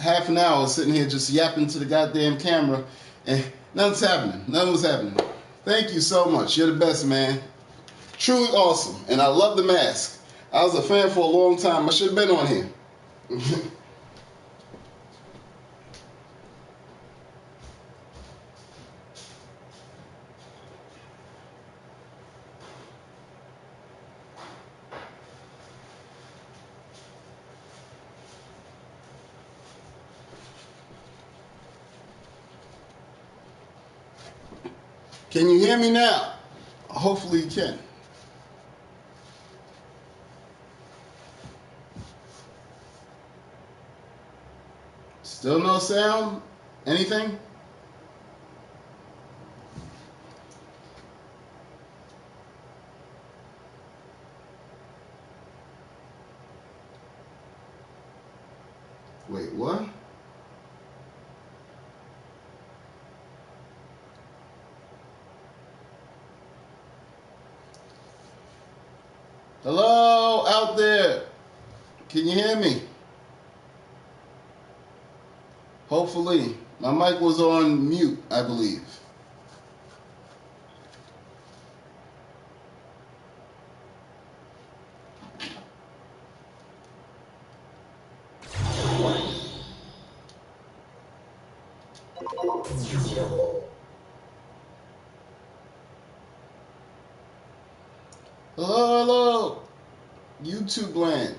half an hour sitting here just yapping to the goddamn camera, and nothing's happening. Nothing was happening. Thank you so much. You're the best, man. Truly awesome. And I love the mask. I was a fan for a long time. I should have been on here. Can you hear me now? Hopefully you can. Still no sound? Anything? Wait, what? Hello, out there. Can you hear me? Hopefully. My mic was on mute, I believe. Hello, hello. YouTube land.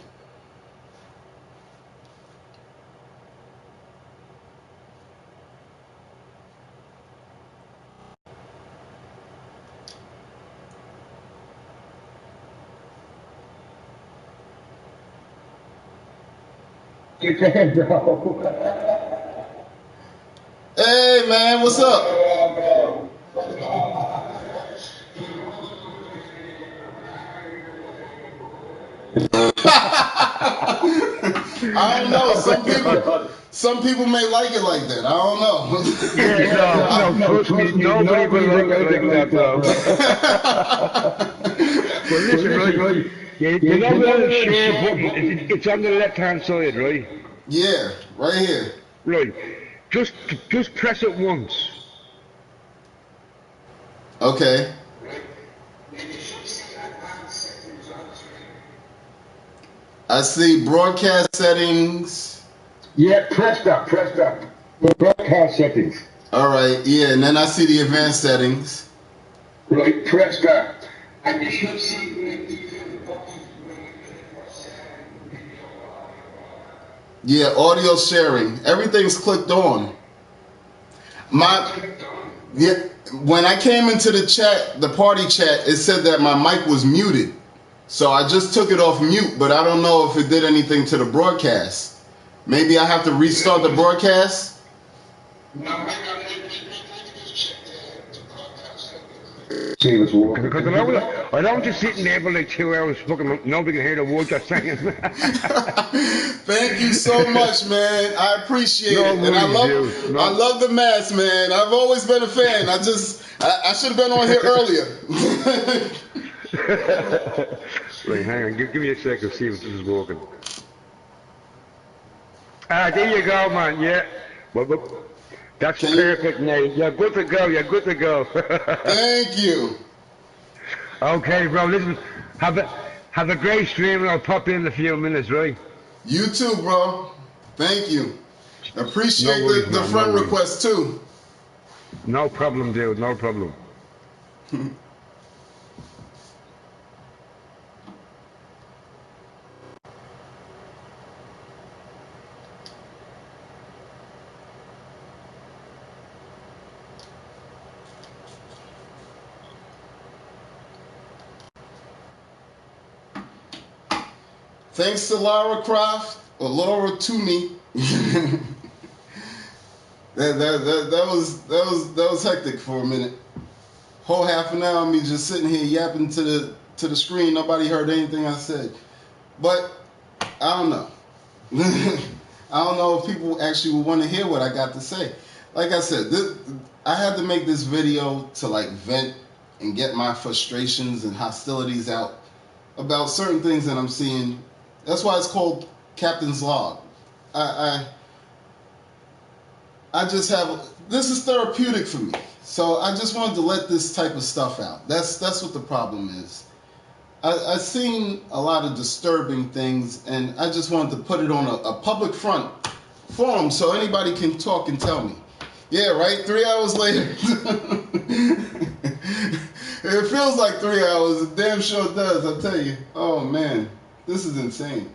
You can, bro. Hey, man, what's up? I don't know. Some people may like it like that. I don't know. Yeah, no, trust me, nobody will like it like that, bro. But listen, right? You know where the share button? It's on the left-hand side, right? Yeah, right here. Right. Just press it once. Okay. I see broadcast settings. Yeah, press that. Broadcast settings. All right, yeah, and then I see the advanced settings. Right, press that. And you should see Yeah, audio sharing. Everything's clicked on. Yeah, when I came into the chat, the party chat, it said that my mic was muted. So I just took it off mute, but I don't know if it did anything to the broadcast. Maybe I have to restart the broadcast? See what's working. Because I don't just sit in there for like 2 hours fucking, nobody can hear the words you're saying. Thank you so much, man. I appreciate it. And I love the mask, man. I've always been a fan. I should have been on here earlier. Right, hang on, give me a second to see if this is working. Ah, there you go, man, yeah. That's perfect, Nate. You're good to go, Thank you. Okay, bro, listen, have a great stream and I'll pop in a few minutes, right? You too, bro. Thank you. Appreciate the friend request too. No problem, dude, no problem. Thanks to Lara Croft or Laura Toomey. that was hectic for a minute. Whole half an hour of me just sitting here yapping to the screen. Nobody heard anything I said. But I don't know. I don't know if people actually will want to hear what I got to say. Like I said, I had to make this video to like vent and get my frustrations and hostilities out about certain things that I'm seeing. That's why it's called Captain's Log. this is therapeutic for me. So I just wanted to let this type of stuff out. That's what the problem is. I've seen a lot of disturbing things, and I just wanted to put it on a public forum so anybody can talk and tell me. Yeah, right? 3 hours later. It feels like 3 hours. It damn sure does, I'll tell you. Oh, man. This is insane.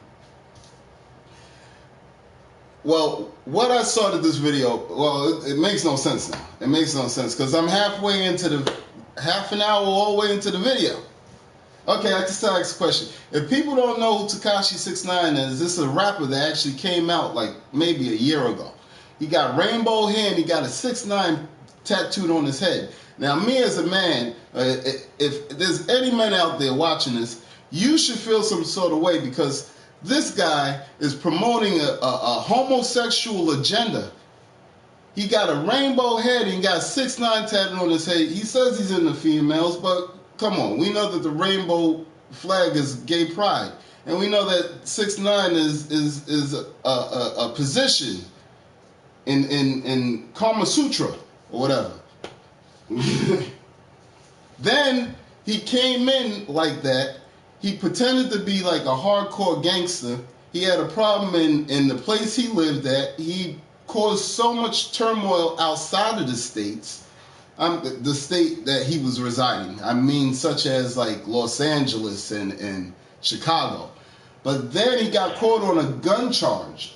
Well, what I saw to this video, well, it makes no sense now. It makes no sense because I'm half an hour all the way into the video. Okay, I can still ask a question. If people don't know who Tekashi 6ix9ine is, this is a rapper that actually came out like maybe a year ago. He got rainbow hair and he got a 6ix9ine tattooed on his head. Now, me as a man, if there's any men out there watching this, you should feel some sort of way because this guy is promoting a homosexual agenda. He got a rainbow head and he got 6ix9ine tattooed on his head. He says he's into females, but come on, we know that the rainbow flag is gay pride, and we know that 6ix9ine is a position in Kama Sutra or whatever. Then he came in like that. He pretended to be like a hardcore gangster. He had a problem in the place he lived at. He caused so much turmoil outside of the states. The state that he was residing. I mean, such as like Los Angeles and Chicago. But then he got caught on a gun charge,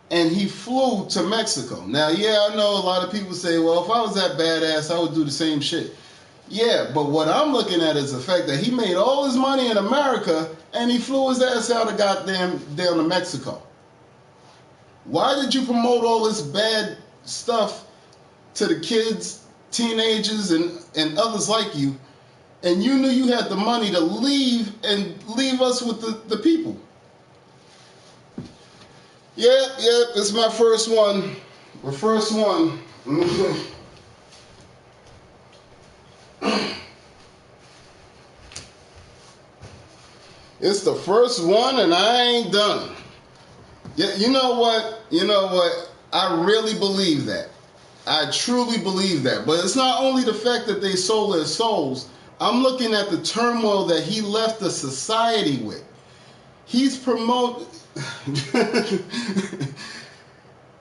and he flew to Mexico. Now, yeah, I know a lot of people say, well, if I was that badass, I would do the same shit. Yeah, but what I'm looking at is the fact that he made all his money in America and he flew his ass out of goddamn down to Mexico. Why did you promote all this bad stuff to the kids, teenagers, and others like you, and you knew you had the money to leave us with the people? Yeah, it's my first one. The first one. It's the first one and I ain't done. Yeah, you know what? I really believe that. I truly believe that. But it's not only the fact that they sold their souls. I'm looking at the turmoil that he left the society with. He's promoting.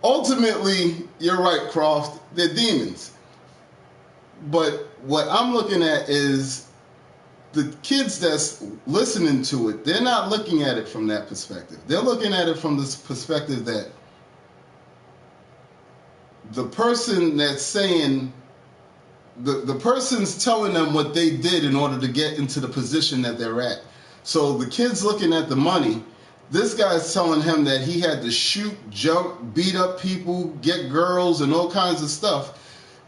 Ultimately, you're right, Croft. They're demons. But what I'm looking at is the kids that's listening to it, they're not looking at it from that perspective. They're looking at it from this perspective that the person that's saying, the person's telling them what they did in order to get into the position that they're at. So the kid's looking at the money. This guy's telling him that he had to shoot, jump, beat up people, get girls, and all kinds of stuff.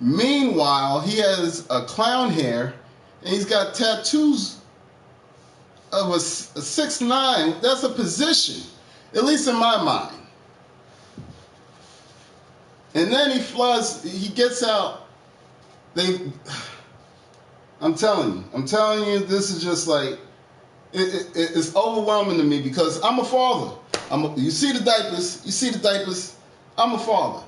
Meanwhile, he has a clown hair, and he's got tattoos of a 6ix9ine. That's a position, at least in my mind. And then he flies, he gets out. I'm telling you, this is just like, it's overwhelming to me because I'm a father. You see the diapers, I'm a father.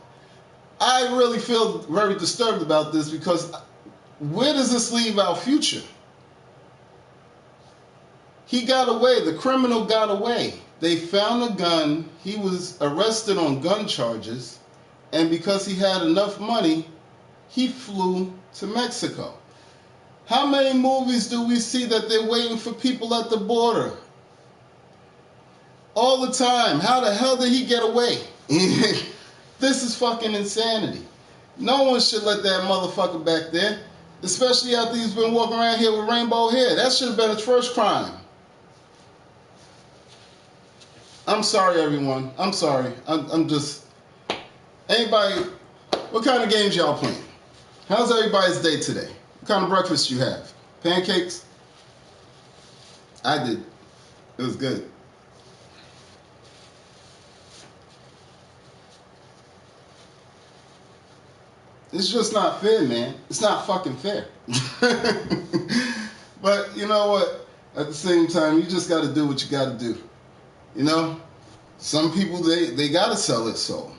I really feel very disturbed about this because where does this leave our future? He got away, the criminal got away. They found a gun, he was arrested on gun charges, and because he had enough money, he flew to Mexico. How many movies do we see that they're waiting for people at the border? All the time. How the hell did he get away? This is fucking insanity. No one should let that motherfucker back there, especially after he's been walking around here with rainbow hair. That should have been his first crime. I'm sorry, everyone. I'm sorry. I'm just... Anybody... What kind of games y'all playing? How's everybody's day today? What kind of breakfast you have? Pancakes? I did. It was good. It's just not fair, man. It's not fucking fair. But you know what? At the same time, you just got to do what you got to do. You know? Some people, they got to sell their soul.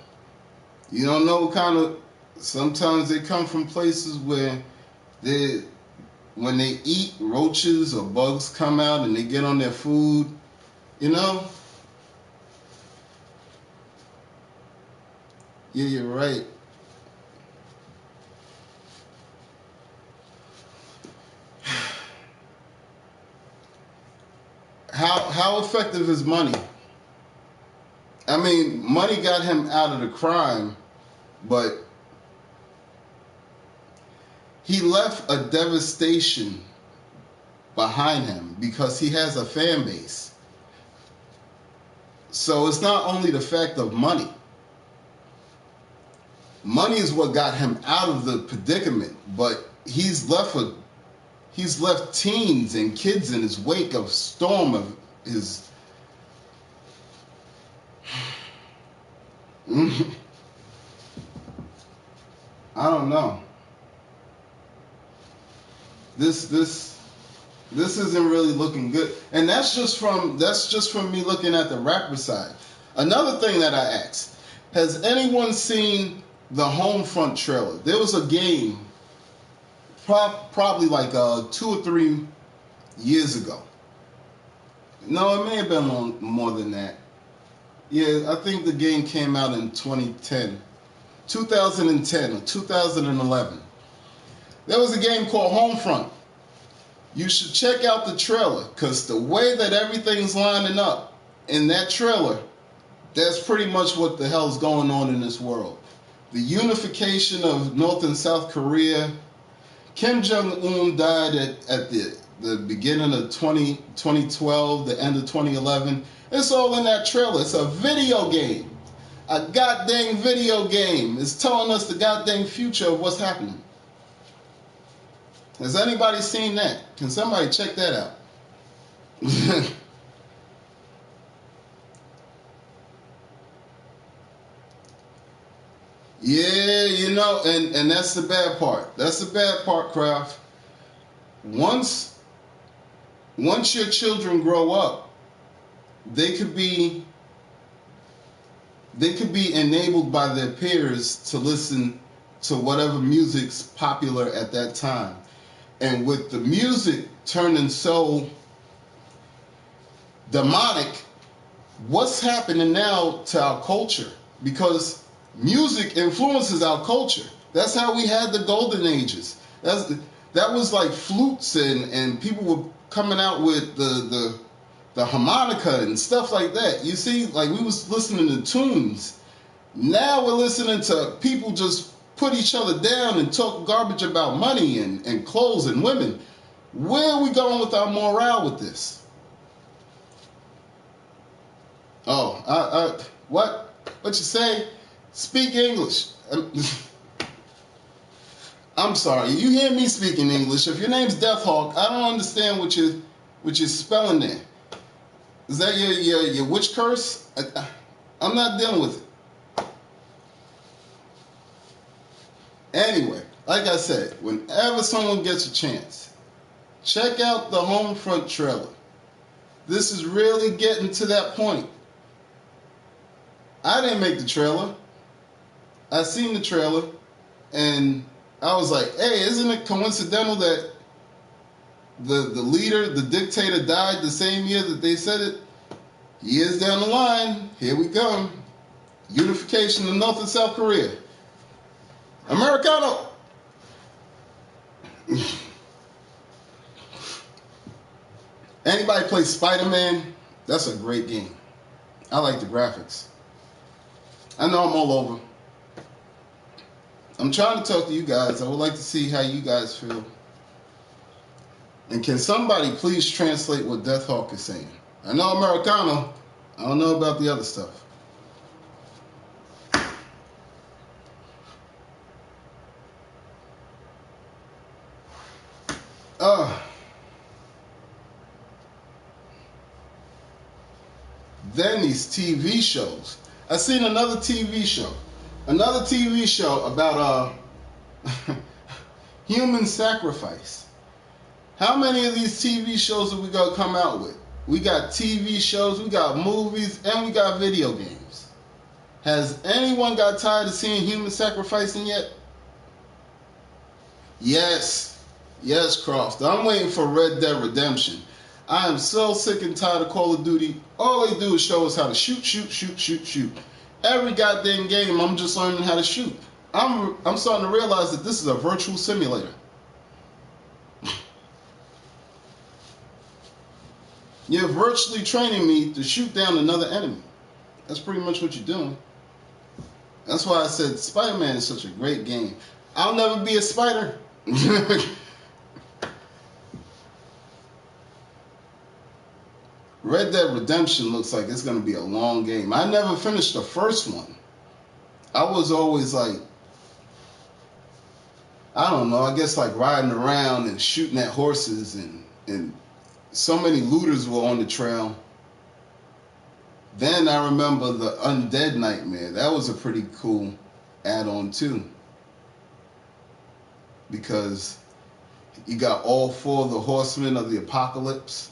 You don't know what kind of. Sometimes they come from places where when they eat, roaches or bugs come out and they get on their food. You know. Yeah, you're right. How effective is money? I mean, money got him out of the crime, but he left a devastation behind him because he has a fan base. So it's not only the fact of money. Money is what got him out of the predicament, but he's left teens and kids in his wake of storm of his. I don't know. This isn't really looking good, and that's just from me looking at the rapper side. Another thing that I asked: has anyone seen the Homefront trailer? There was a game, probably like 2 or 3 years ago. No, it may have been more than that. Yeah, I think the game came out in 2010 or 2011. There was a game called Homefront. You should check out the trailer, because the way that everything's lining up in that trailer, that's pretty much what the hell's going on in this world. The unification of North and South Korea. Kim Jong-un died at the beginning of 2012, the end of 2011. It's all in that trailer. It's a video game. A goddamn video game. It's telling us the goddamn future of what's happening. Has anybody seen that? Can somebody check that out? Yeah, you know, and that's the bad part. That's the bad part, Kraft. Once your children grow up, they could be enabled by their peers to listen to whatever music's popular at that time. And with the music turning so demonic, what's happening now to our culture? Because music influences our culture. That's how we had the golden ages. That was like flutes and people were coming out with the harmonica and stuff like that. You see, like we was listening to tunes. Now we're listening to people just put each other down and talk garbage about money and clothes and women. Where are we going with our morale with this? Oh, what you say? Speak English. I'm sorry. You hear me speaking English. If your name's Deathhawk, I don't understand what you're spelling there. Is that your witch curse? I'm not dealing with it. Anyway, like I said, whenever someone gets a chance, check out the Homefront trailer. This is really getting to that point. I didn't make the trailer. I seen the trailer, and I was like, hey, isn't it coincidental that the leader, the dictator, died the same year that they said it? Years down the line, here we come. Unification of North and South Korea. Americano! Anybody play Spider-Man? That's a great game. I like the graphics. I know I'm all over. I'm trying to talk to you guys. I would like to see how you guys feel. And can somebody please translate what Deathhawk is saying? I know Americano. I don't know about the other stuff. Then these TV shows. I seen another TV show. Another TV show about human sacrifice. How many of these TV shows are we gonna come out with? We got TV shows, we got movies, and we got video games. Has anyone got tired of seeing humans sacrificing yet? Yes. Yes, Croft. I'm waiting for Red Dead Redemption. I am so sick and tired of Call of Duty. All they do is show us how to shoot. Every goddamn game, I'm just learning how to shoot. I'm starting to realize that this is a virtual simulator. You're virtually training me to shoot down another enemy. That's pretty much what you're doing. That's why I said Spider-Man is such a great game. I'll never be a spider. Red Dead Redemption looks like it's going to be a long game. I never finished the first one. I was always like, I don't know, I guess like riding around and shooting at horses, and so many looters were on the trail. Then I remember the Undead Nightmare. That was a pretty cool add-on too, because you got all 4 of the horsemen of the apocalypse.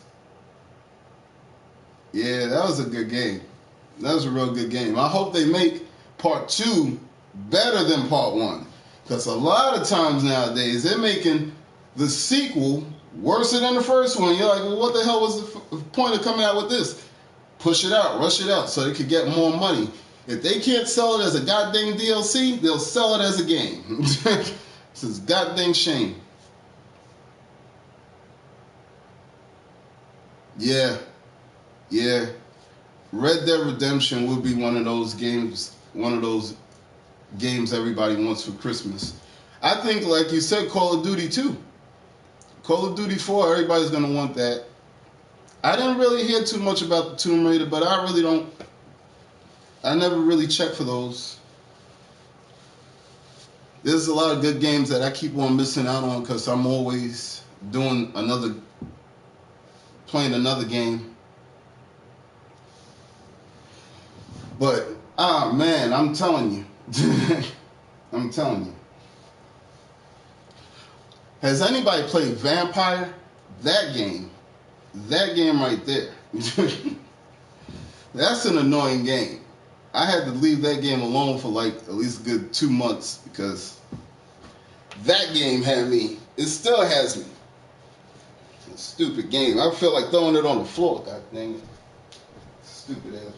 Yeah, that was a good game. That was a real good game. I hope they make part 2 better than part 1. Because a lot of times nowadays, they're making the sequel worse than the first one. You're like, well, what the hell was the point of coming out with this? Push it out, rush it out so they could get more money. If they can't sell it as a goddamn DLC, they'll sell it as a game. It's a goddamn shame. Yeah. Red Dead Redemption will be one of those games everybody wants for Christmas. I think, like you said, Call of Duty 2. Call of Duty 4, everybody's going to want that. I didn't really hear too much about the Tomb Raider, but I never really check for those. There's a lot of good games that I keep on missing out on because I'm always playing another game. But, man, I'm telling you. Has anybody played Vampire? That game right there. That's an annoying game. I had to leave that game alone for like at least a good 2 months because that game had me. It still has me. It's a stupid game. I feel like throwing it on the floor. God dang it. Stupid ass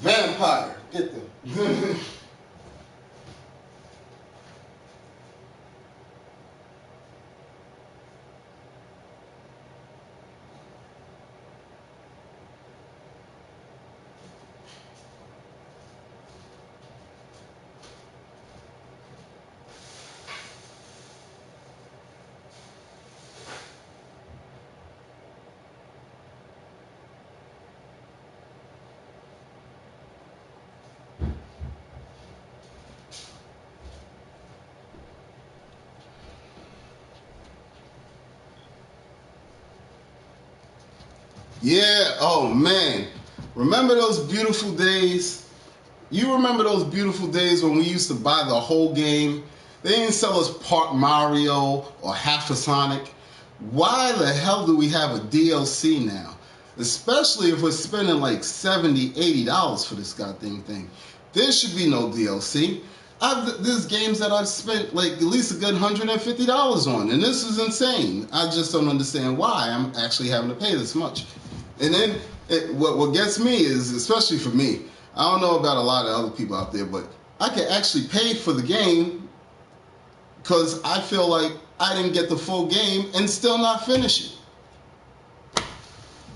Vampire. Get them. Yeah, oh man. Remember those beautiful days? You remember those beautiful days when we used to buy the whole game? They didn't sell us part Mario or half a Sonic. Why the hell do we have a DLC now? Especially if we're spending like $70, $80 for this goddamn thing. There should be no DLC. There's games that I've spent like at least a good $150 on, and this is insane. I just don't understand why I'm actually having to pay this much. And then what gets me is, especially for me, I don't know about a lot of other people out there, but I can actually pay for the game because I feel like I didn't get the full game and still not finish it.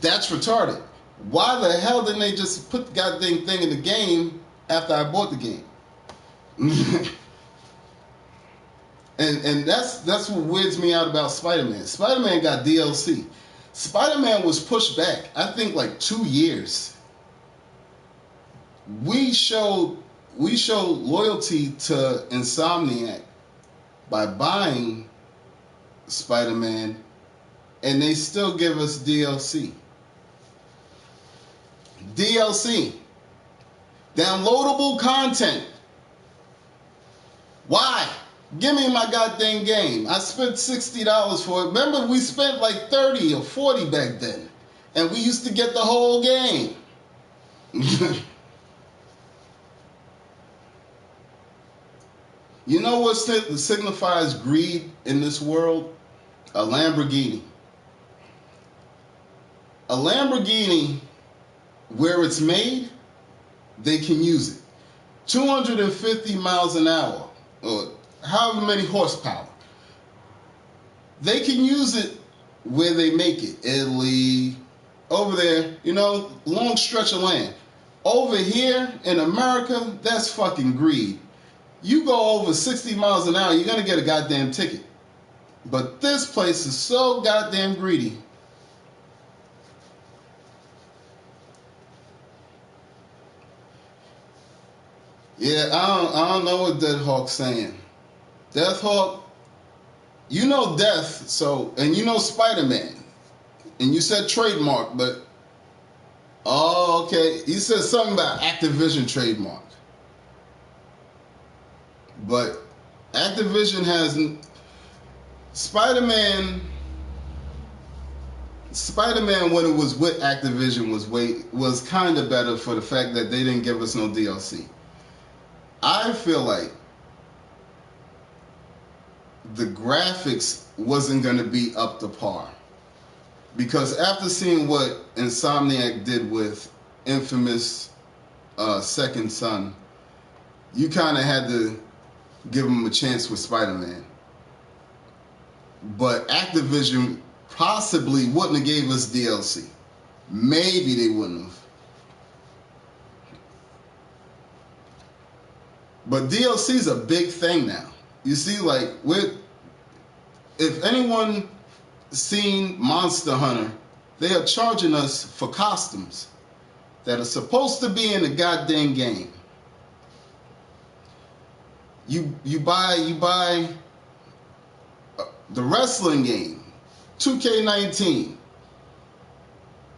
That's retarded. Why the hell didn't they just put the goddamn thing in the game after I bought the game? and that's what weirds me out about Spider-Man. Spider-Man got DLC. Spider-Man was pushed back, I think, like 2 years. We showed loyalty to Insomniac by buying Spider-Man, and they still give us DLC. DLC. Downloadable content. Why? Give me my goddamn game. I spent $60 for it. Remember, we spent like 30 or 40 back then. And we used to get the whole game. You know what signifies greed in this world? A Lamborghini. A Lamborghini, where it's made, they can use it. 250 miles an hour, or however many horsepower. They can use it where they make it. Italy, over there, you know, long stretch of land. Over here in America, that's fucking greed. You go over 60 miles an hour, you're gonna get a goddamn ticket. But this place is so goddamn greedy. Yeah, I don't know what Death Hawk's saying. Death Hawk, you know Death, so, and you know Spider-Man. And you said trademark, but, oh, okay. You said something about Activision trademark. But Activision has, Spider-Man when it was with Activision was kind of better for the fact that they didn't give us no DLC. I feel like the graphics wasn't going to be up to par. Because after seeing what Insomniac did with Infamous Second Son, you kind of had to give them a chance with Spider-Man. But Activision possibly wouldn't have gave us DLC. Maybe they wouldn't have. But DLC is a big thing now. You see, like, if anyone seen Monster Hunter, they are charging us for costumes that are supposed to be in the goddamn game. You buy the wrestling game, 2K19.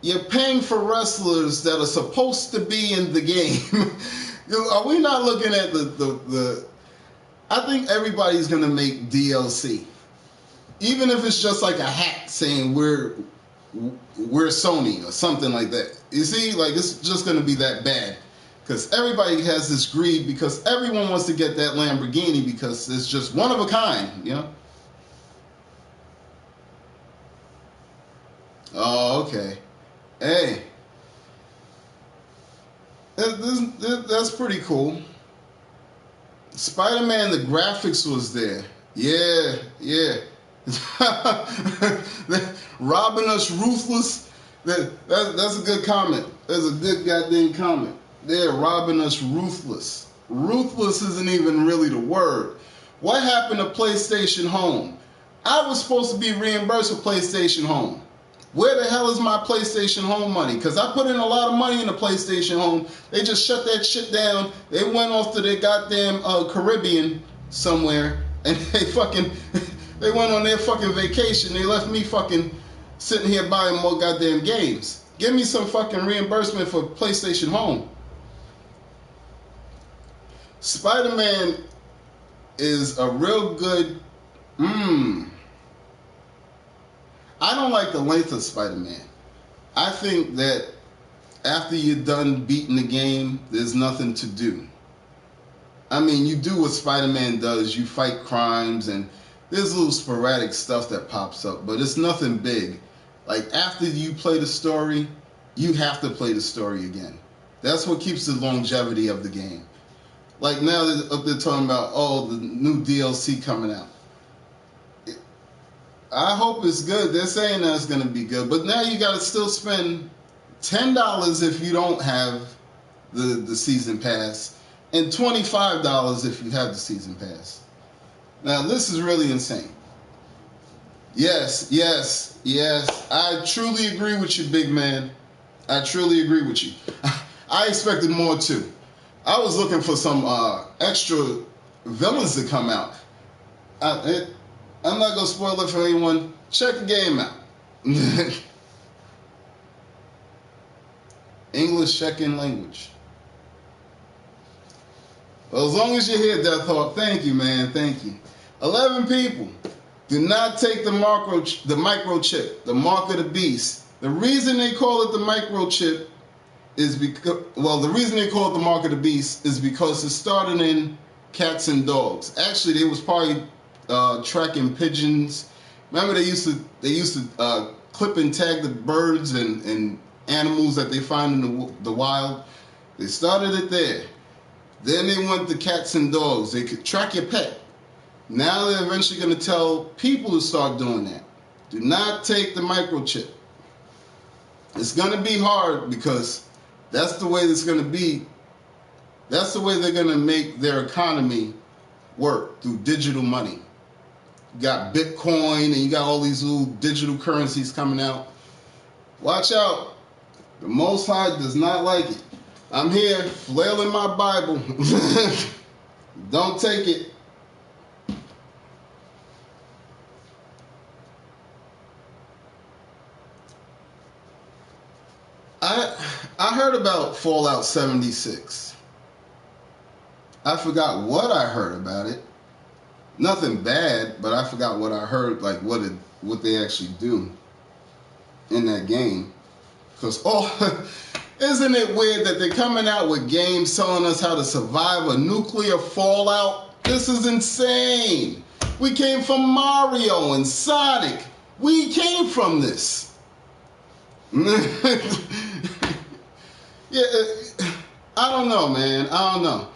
You're paying for wrestlers that are supposed to be in the game. Are we not looking at the I think everybody's gonna make DLC. Even if it's just like a hat saying we're Sony or something like that. You see, like, it's just gonna be that bad. Because everybody has this greed, because everyone wants to get that Lamborghini because it's just one of a kind, you know? Oh, okay. Hey. That's pretty cool. Spider-Man, the graphics was there. Yeah. Robbing us ruthless. That's a good comment. That's a good goddamn comment. They're robbing us ruthless. Ruthless isn't even really the word. What happened to PlayStation Home? I was supposed to be reimbursed for PlayStation Home. Where the hell is my PlayStation Home money? Because I put in a lot of money in the PlayStation Home. They just shut that shit down. They went off to their goddamn Caribbean somewhere, and they went on their fucking vacation. They left me fucking sitting here buying more goddamn games. Give me some fucking reimbursement for PlayStation Home. Spider-Man is a real good... I don't like the length of Spider-Man. I think that after you're done beating the game, there's nothing to do. I mean, you do what Spider-Man does. You fight crimes, and there's little sporadic stuff that pops up, but it's nothing big. Like, after you play the story, you have to play the story again. That's what keeps the longevity of the game. Like, now they're talking about, oh, the new DLC coming out. I hope it's good. They're saying that it's going to be good. But now you got to still spend $10 if you don't have the season pass, and $25 if you have the season pass. Now, this is really insane. Yes. I truly agree with you, big man. I truly agree with you. I expected more, too. I was looking for some extra villains to come out. I'm not going to spoil it for anyone. Check the game out. English check-in language. Well, as long as you're here, Death Hawk, thank you, man. Thank you. 11 people. Do not take the microchip, the mark of the beast. The reason they call it the microchip is because, well, the reason they call it the mark of the beast is because it started in cats and dogs. Actually, they was probably tracking pigeons. Remember they used to clip and tag the birds and animals that they find in the wild. They started it there. Then they went to cats and dogs. They could track your pet. Now they're eventually going to tell people to start doing that. Do not take the microchip. It's going to be hard because that's the way it's going to be. That's the way they're going to make their economy work, through digital money. You got Bitcoin and you got all these little digital currencies coming out. Watch out. The Most High does not like it. I'm here flailing my Bible. Don't take it. I heard about Fallout 76. I forgot what I heard about it. Nothing bad, but I forgot what I heard, like what they actually do in that game. Because, isn't it weird that they're coming out with games telling us how to survive a nuclear fallout? This is insane. We came from Mario and Sonic. We came from this. Yeah, I don't know, man. I don't know.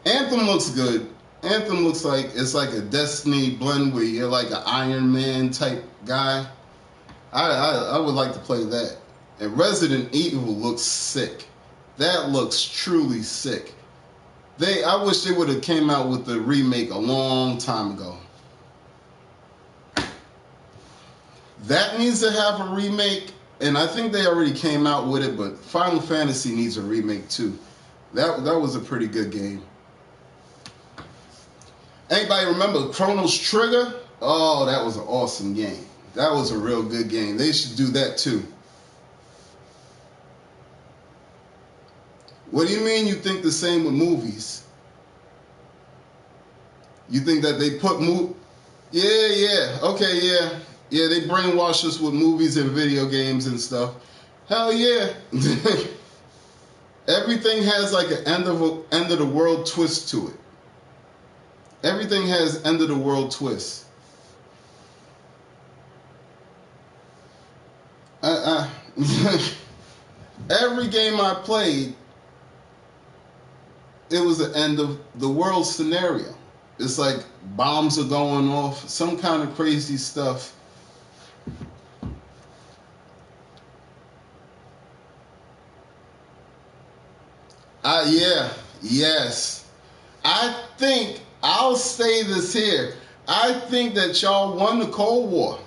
Anthem looks good. Anthem looks like it's like a Destiny blend where you're like an Iron Man type guy. I would like to play that. And Resident Evil looks sick. That looks truly sick. I wish they would have came out with the remake a long time ago. That needs to have a remake, and I think they already came out with it, but Final Fantasy needs a remake too. That was a pretty good game. Anybody remember Chronos Trigger? Oh, that was an awesome game. That was a real good game. They should do that too. What do you mean you think the same with movies? You think that they put Yeah, okay, yeah. Yeah, they brainwash us with movies and video games and stuff. Hell yeah. Everything has like an end of the world twist to it. Everything has end of the world twist. Every game I played, it was an end of the world scenario. It's like bombs are going off, some kind of crazy stuff. Yes. I think, I'll say this here, I think that y'all won the Cold War.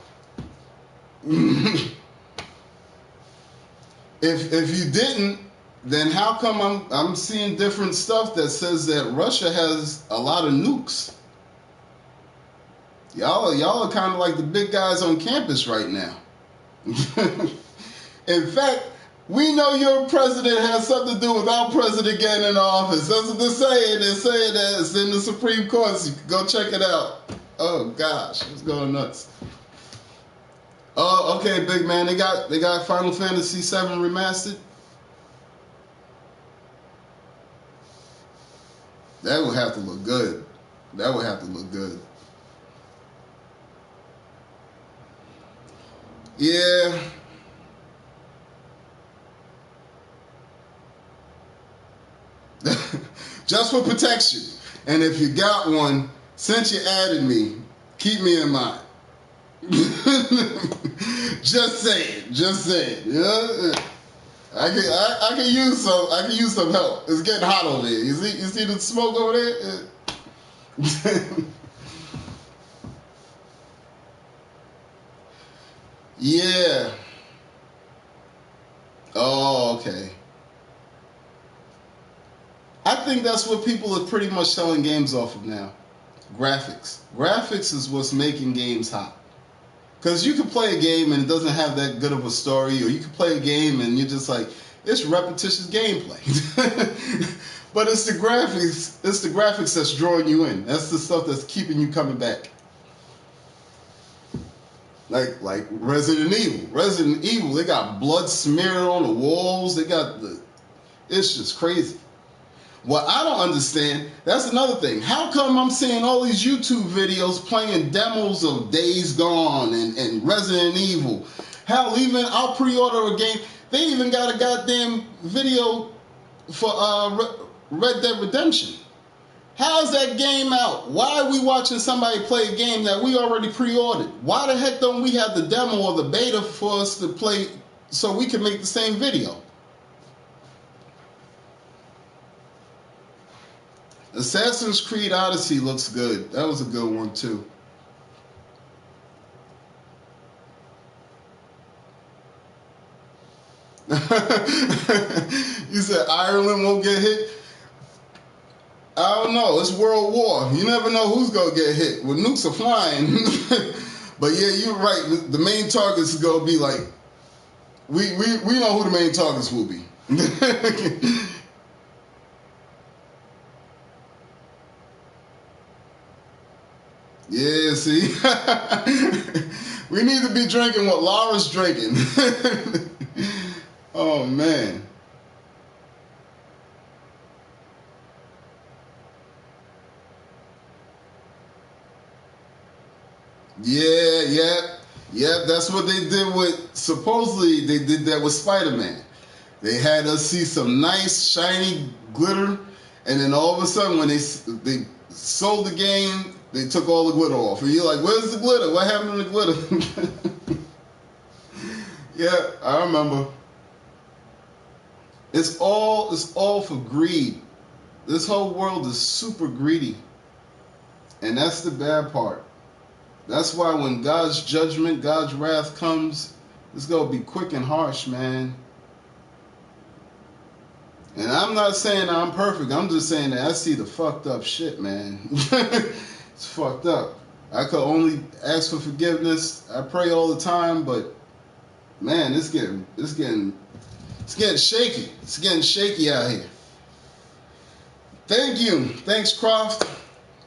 If you didn't, then how come I'm seeing different stuff that says that Russia has a lot of nukes? Y'all are kind of like the big guys on campus right now. In fact, we know your president has something to do with our president getting in office. That's what they're saying. They're saying that it's in the Supreme Court. So you can go check it out. Oh gosh, it's going nuts. Oh, okay, big man. They got Final Fantasy VII remastered. That would have to look good. That would have to look good. Yeah. Just for protection. And if you got one, since you added me, keep me in mind. Just saying. Yeah. I can use some help. It's getting hot over here. You see the smoke over there? Yeah. Oh, okay. I think that's what people are pretty much selling games off of now. Graphics. Graphics is what's making games hot. Because you can play a game and it doesn't have that good of a story, or you can play a game and you're just like, it's repetitious gameplay. But it's the graphics that's drawing you in. That's the stuff that's keeping you coming back. Like Resident Evil. Resident Evil, they got blood smeared on the walls. It's just crazy. What I don't understand, that's another thing. How come I'm seeing all these YouTube videos playing demos of Days Gone and Resident Evil? Hell, even I'll pre-order a game. They even got a goddamn video for Red Dead Redemption. How's that game out? Why are we watching somebody play a game that we already pre-ordered? Why the heck don't we have the demo or the beta for us to play so we can make the same video? Assassin's Creed Odyssey looks good. That was a good one too. You said Ireland won't get hit? I don't know. It's World War. You never know who's going to get hit. When nukes are flying. But yeah, you're right. The main targets is going to be like, we know who the main targets will be. Yeah, see? We need to be drinking what Laura's drinking. Oh, man. Yeah, that's what they did with, supposedly they did that with Spider-Man. They had us see some nice, shiny glitter, and then all of a sudden when they sold the game, they took all the glitter off. And you're like, where's the glitter? What happened to the glitter? Yeah, I remember. It's all for greed. This whole world is super greedy. And that's the bad part. That's why when God's judgment, God's wrath comes, it's going to be quick and harsh, man. And I'm not saying I'm perfect. I'm just saying that I see the fucked up shit, man. It's fucked up. I could only ask for forgiveness. I pray all the time, but man, it's getting shaky. It's getting shaky out here. Thank you. Thanks, Croft.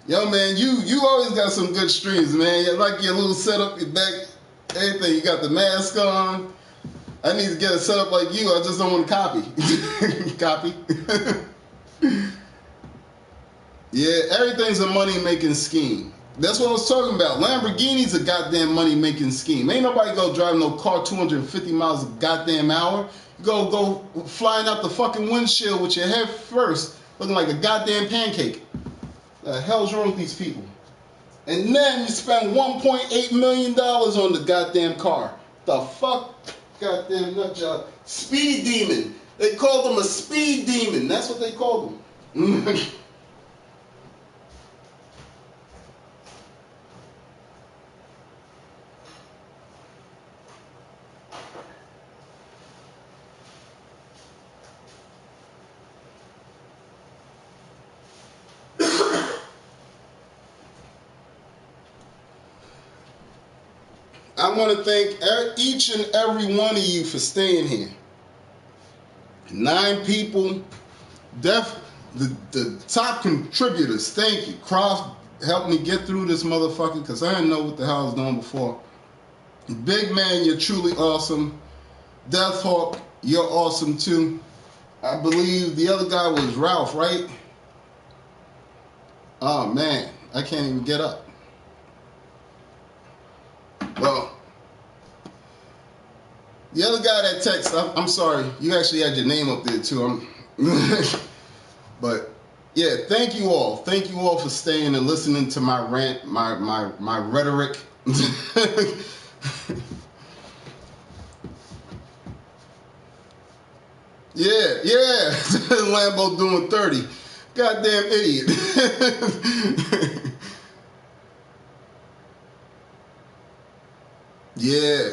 Yo, man, you always got some good streams, man. You like your little setup, your back, everything. You got the mask on. I need to get a setup like you. I just don't want to copy. Copy. Yeah, everything's a money-making scheme. That's what I was talking about. Lamborghini's a goddamn money-making scheme. Ain't nobody go drive no car 250 miles a goddamn hour. You go flying out the fucking windshield with your head first, looking like a goddamn pancake. The hell's wrong with these people? And then you spend $1.8 million on the goddamn car. The fuck? Goddamn nut job. Speed demon. They called him a speed demon. That's what they called him. I want to thank each and every one of you for staying here. 9 people, the top contributors. Thank you. Croft helped me get through this motherfucker because I didn't know what the hell I was doing before. Big Man, you're truly awesome. Deathhawk, you're awesome too. I believe the other guy was Ralph, right? Oh man, I can't even get up. Well, the other guy that texted, I'm sorry, you actually had your name up there too. But yeah, thank you all. Thank you all for staying and listening to my rant, my rhetoric. Yeah, Lambo doing 30. Goddamn idiot. Yeah.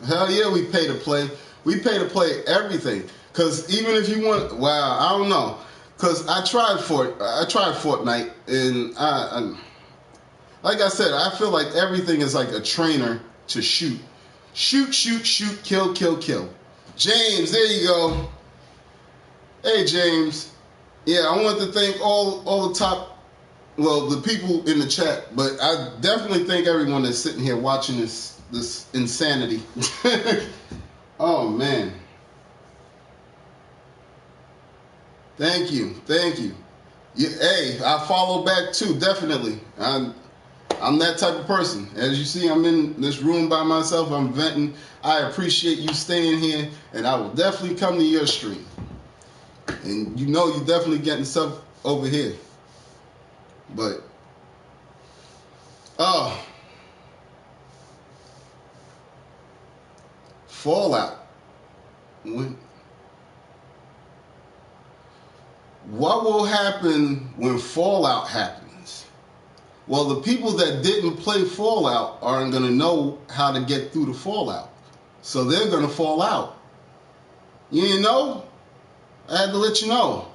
Hell yeah, we pay to play. We pay to play everything. Cause even if you want, wow, I don't know. Cause I tried Fortnite, and I like I said, I feel like everything is like a trainer to shoot, kill. James, there you go. Hey James. Yeah, I want to thank all the top, well, the people in the chat, but I definitely thank everyone that's sitting here watching this insanity. Oh man. Thank you. Thank you. Hey, I follow back too, definitely. I'm that type of person. As you see, I'm in this room by myself. I'm venting. I appreciate you staying here, and I will definitely come to your stream. And you know you're definitely getting stuff over here. But, Fallout. What will happen when Fallout happens? Well, the people that didn't play Fallout aren't going to know how to get through the Fallout. So they're going to fall out. You didn't know? I had to let you know.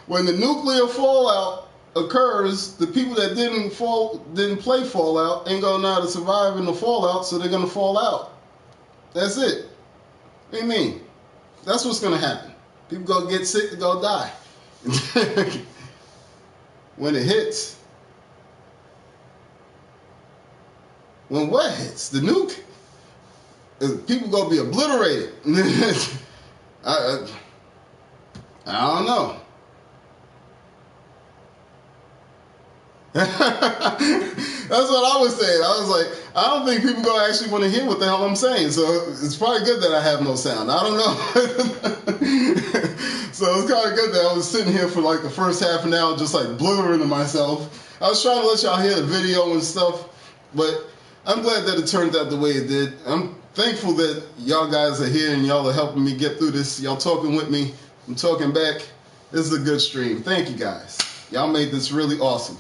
When the nuclear fallout occurs, the people that didn't play Fallout ain't going to know how to survive in the fallout, so they're going to fall out. That's it. What do you mean? That's what's going to happen. People going to get sick, they're going to die. When it hits. When what hits? The nuke? People gonna be obliterated. I don't know. That's what I was saying. I was like, I don't think people gonna actually want to hear what the hell I'm saying. So it's probably good that I have no sound. I don't know. So it's kind of good that I was sitting here for like the first half an hour just like blurring to myself. I was trying to let y'all hear the video and stuff, but I'm glad that it turned out the way it did. I'm thankful that y'all guys are here and y'all are helping me get through this. Y'all talking with me. I'm talking back. This is a good stream. Thank you guys. Y'all made this really awesome.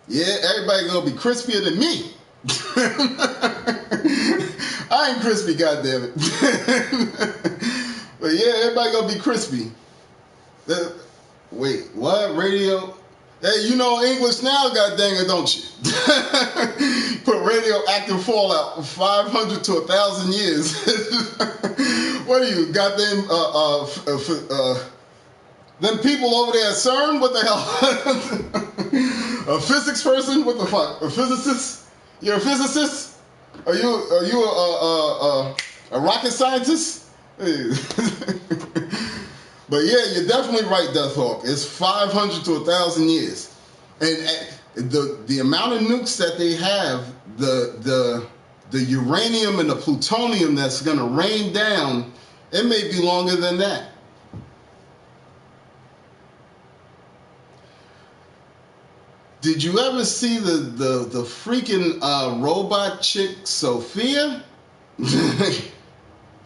Yeah, everybody gonna be crispier than me. I ain't crispy, goddammit. But yeah, everybody gonna be crispy. Wait, what? Radio? Hey, you know English now, goddamn it, don't you? Put radioactive fallout 500 to 1,000 years. What are you, goddamn, them people over there at CERN? What the hell? A physics person? What the fuck? A physicist? You're a physicist? Are you a rocket scientist? But yeah, you're definitely right, Deathhawk. It's 500 to 1,000 years, and the amount of nukes that they have, the uranium and the plutonium that's gonna rain down, it may be longer than that. Did you ever see the freaking robot chick, Sophia?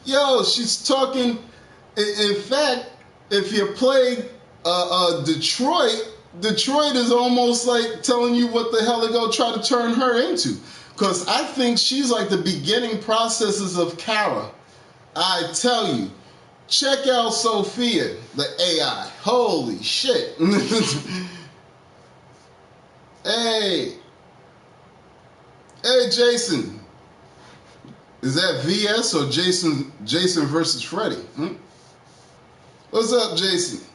Yo, she's talking. In fact, if you play Detroit is almost like telling you what the hell they're going to try to turn her into. Because I think she's like the beginning processes of Kara. I tell you, check out Sophia, the AI. Holy shit. Hey, Jason. Is that VS or Jason versus Freddy? What's up, Jason?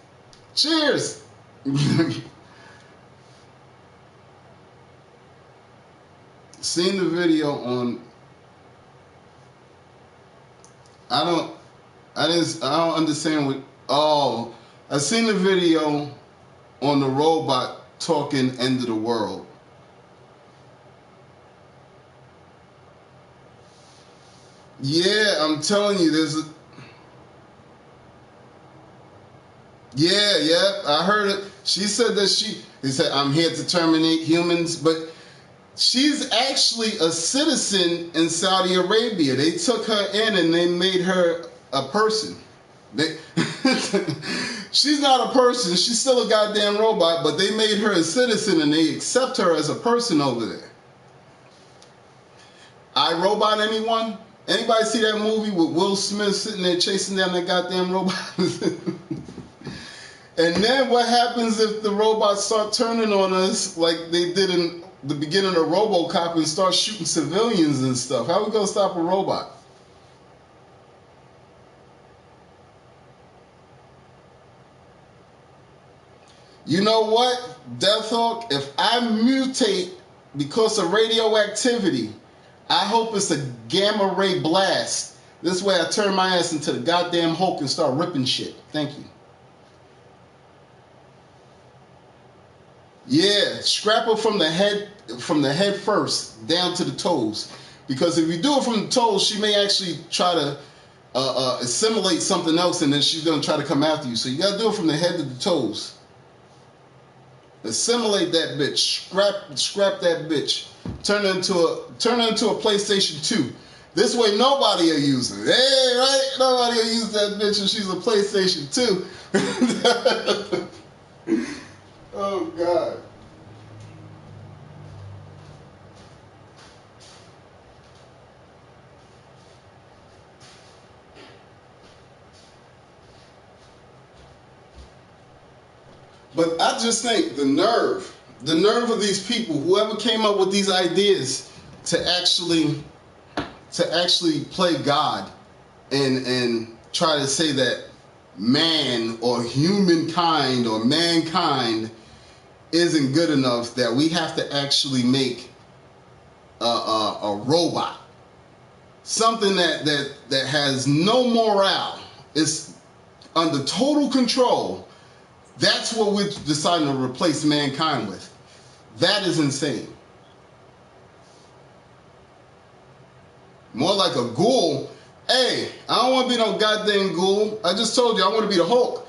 Cheers. Seen the video on. I don't understand what. Oh, I seen the video on the robot talking end of the world. Yeah, I'm telling you, Yeah, I heard it. She said that he said, I'm here to terminate humans, but she's actually a citizen in Saudi Arabia. They took her in and they made her a person. She's not a person. She's still a goddamn robot, but they made her a citizen and they accept her as a person over there. I, Robot, anyone? Anybody see that movie with Will Smith sitting there chasing down that goddamn robot? And then what happens if the robots start turning on us like they did in the beginning of RoboCop and start shooting civilians and stuff? How are we going to stop a robot? You know what, Deathhawk? If I mutate because of radioactivity, I hope it's a gamma ray blast. This way I turn my ass into the goddamn Hulk and start ripping shit. Thank you. Yeah, scrap her from the head first down to the toes. Because if you do it from the toes, she may actually try to assimilate something else, and then she's gonna try to come after you. So you gotta do it from the head to the toes. Assimilate that bitch. Scrap that bitch. Turn her into a PlayStation 2. This way nobody will use her. Hey, right? Nobody will use that bitch if she's a PlayStation 2. Oh God. But I just think the nerve of these people, whoever came up with these ideas to actually play God and try to say that man or humankind or mankind isn't good enough, that we have to actually make a robot, something that has no morale, is under total control. That's what we're deciding to replace mankind with. That is insane. More like a ghoul. Hey, I don't want to be no goddamn ghoul. I just told you I want to be the Hulk.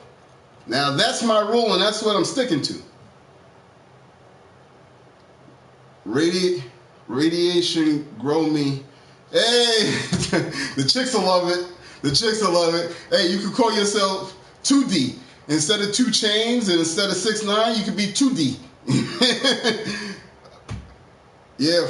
Now that's my rule and that's what I'm sticking to. Radiation grow me. Hey, the chicks will love it. The chicks will love it. Hey, you could call yourself 2D. Instead of 2 Chainz and instead of 6ix9ine, you could be 2D. Yeah.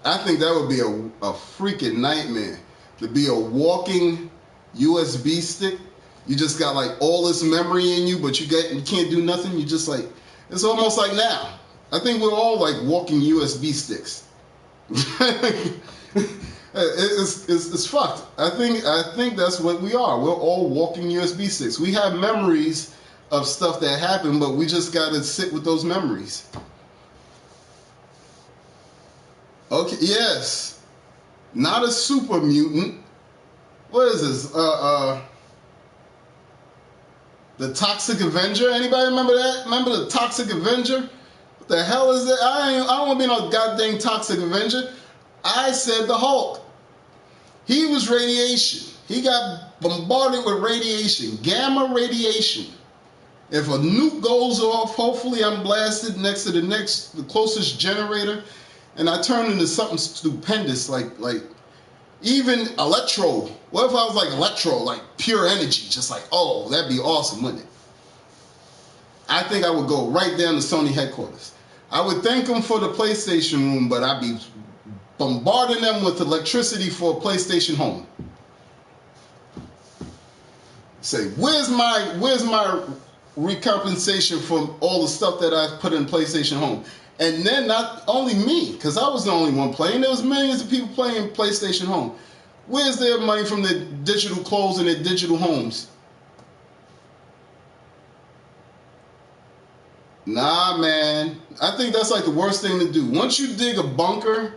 I think that would be a freaking nightmare. To be a walking USB stick. You just got like all this memory in you, but you can't do nothing. You just like, it's almost like now. I think we're all like walking USB sticks. It's fucked. I think that's what we are. We're all walking USB sticks. We have memories of stuff that happened, but we just gotta sit with those memories. Okay, yes. Not a super mutant. What is this? The Toxic Avenger. Anybody remember that? Remember the Toxic Avenger? What the hell is that? I don't want to be no goddamn Toxic Avenger. I said the Hulk. He was radiation. He got bombarded with radiation, gamma radiation. If a nuke goes off, hopefully I'm blasted next to the closest generator, and I turn into something stupendous, like even Electro. What if I was like Electro, like pure energy, just like, oh, that'd be awesome, wouldn't it? I think I would go right down to Sony headquarters. I would thank them for the PlayStation room, but I'd be bombarding them with electricity for a PlayStation home. Say, where's my recompensation from all the stuff that I put in PlayStation home? And then not only me, because I was the only one playing. There was millions of people playing PlayStation home. Where's their money from their digital clothes and their digital homes? Nah, man. I think that's like the worst thing to do. Once you dig a bunker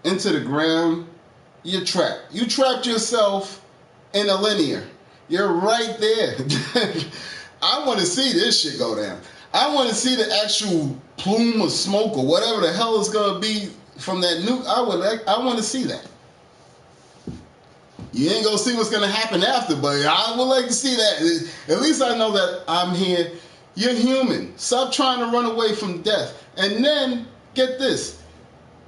into the ground, you're trapped. You trapped yourself in a linear. You're right there. I want to see this shit go down. I want to see the actual plume of smoke or whatever the hell is going to be from that nuke. I want to see that. You ain't going to see what's going to happen after, but I would like to see that. At least I know that I'm here. You're human. Stop trying to run away from death. And then, get this.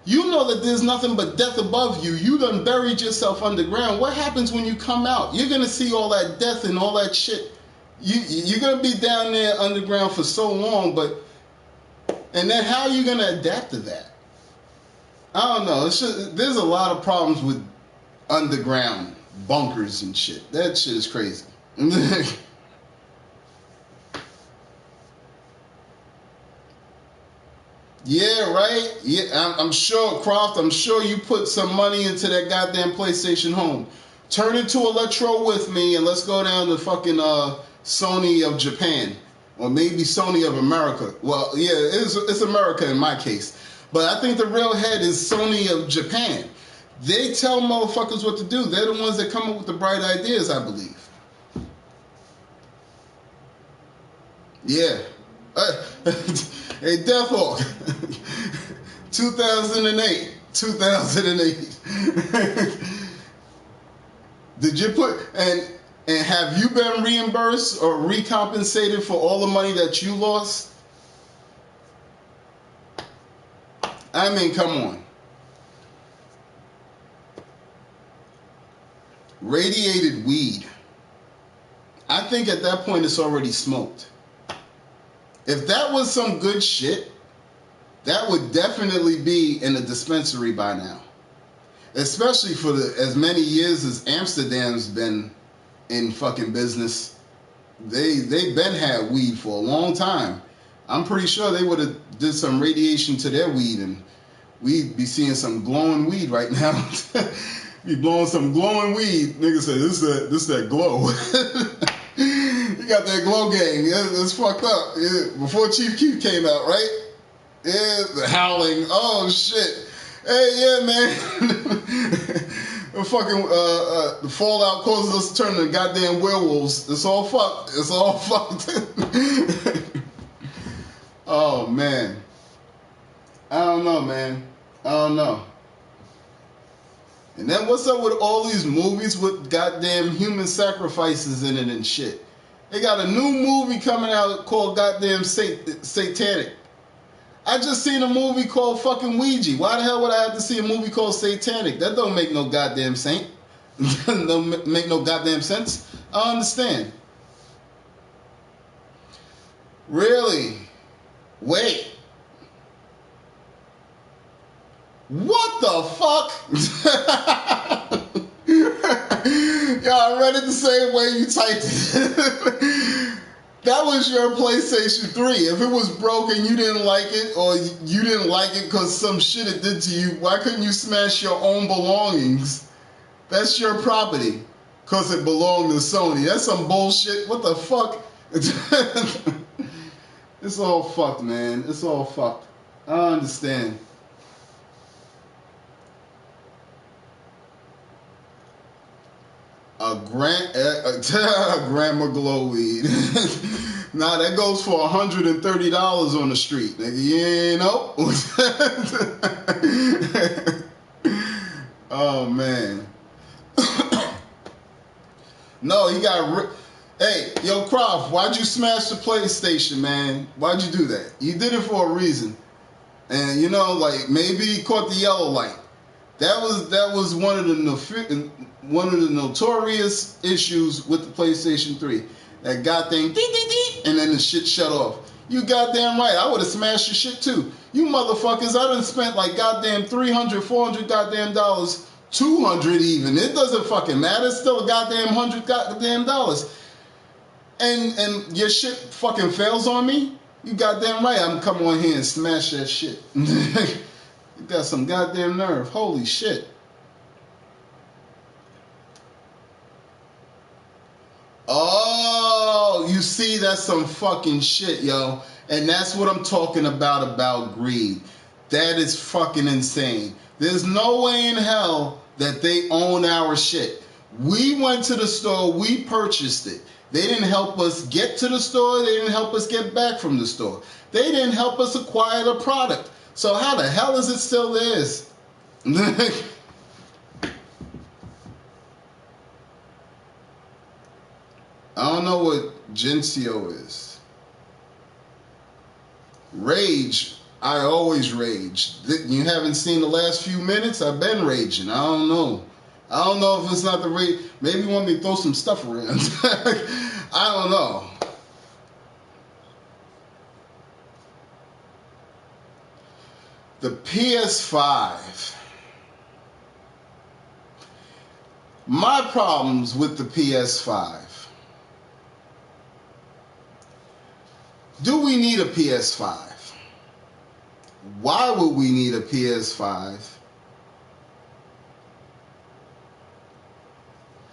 You know that there's nothing but death above you. You done buried yourself underground. What happens when you come out? You're going to see all that death and all that shit. You're going to be down there underground for so long, and then how are you going to adapt to that? I don't know. There's a lot of problems with underground bunkers and shit. That shit is crazy. Yeah, right? Yeah, I'm sure, Croft, I'm sure you put some money into that goddamn PlayStation home. Turn it to Electro with me and let's go down to fucking Sony of Japan. or maybe Sony of America. Well, yeah, it's America in my case. But I think the real head is Sony of Japan. They tell motherfuckers what to do. They're the ones that come up with the bright ideas, I believe. Yeah. Hey, Deathhawk. 2008. 2008. Did you put and have you been reimbursed or recompensated for all the money that you lost? I mean, come on. Radiated weed. I think at that point it's already smoked. If that was some good shit, that would definitely be in a dispensary by now. Especially for as many years as Amsterdam's been in fucking business. They've been had weed for a long time. I'm pretty sure they would have did some radiation to their weed and we'd be seeing some glowing weed right now. Be blowing some glowing weed. Nigga said this that glow. You got that glow gang. Yeah, it's fucked up. Yeah, before Chief Keef came out, right? Yeah, the howling. Oh shit. Hey, yeah, man. The fucking the fallout causes us to turn into goddamn werewolves. It's all fucked. It's all fucked. Oh man. I don't know, man. I don't know. And then what's up with all these movies with goddamn human sacrifices in it and shit? They got a new movie coming out called goddamn Satanic. I just seen a movie called fucking Ouija. Why the hell would I have to see a movie called Satanic? That don't make no goddamn sense. Don't make no goddamn sense. I understand. Really? Wait. What the fuck? Yo, I read it the same way you typed it. That was your PlayStation 3. If it was broken, you didn't like it, or you didn't like it because some shit it did to you, why couldn't you smash your own belongings? That's your property because it belonged to Sony. That's some bullshit. What the fuck? It's all fucked, man. It's all fucked. I understand. A Grandma Glow weed. Nah, that goes for $130 on the street. Nigga, you know? Oh, man. No, he got... Hey, yo, Croft, why'd you smash the PlayStation, man? Why'd you do that? You did it for a reason. And, you know, like, maybe he caught the yellow light. That was one of the notorious issues with the PlayStation 3. That goddamn dee dee dee, and then the shit shut off. You goddamn right. I would have smashed your shit too. You motherfuckers, I done spent like goddamn $300, $400 goddamn dollars, $200 even. It doesn't fucking matter. It's still a goddamn $100 goddamn dollars. And your shit fucking fails on me. You goddamn right. I'm coming on here and smash that shit. You got some goddamn nerve. Holy shit. Oh, you see, that's some fucking shit, yo. And that's what I'm talking about greed. That is fucking insane. There's no way in hell that they own our shit. We went to the store, we purchased it. They didn't help us get to the store, they didn't help us get back from the store. They didn't help us acquire the product. So how the hell is it still theirs? I don't know what Gensio is. Rage. I always rage. You haven't seen the last few minutes? I've been raging. I don't know. I don't know if it's not the rage. Maybe you want me to throw some stuff around. I don't know. The PS5. My problems with the PS5. Do we need a PS5? Why would we need a PS5?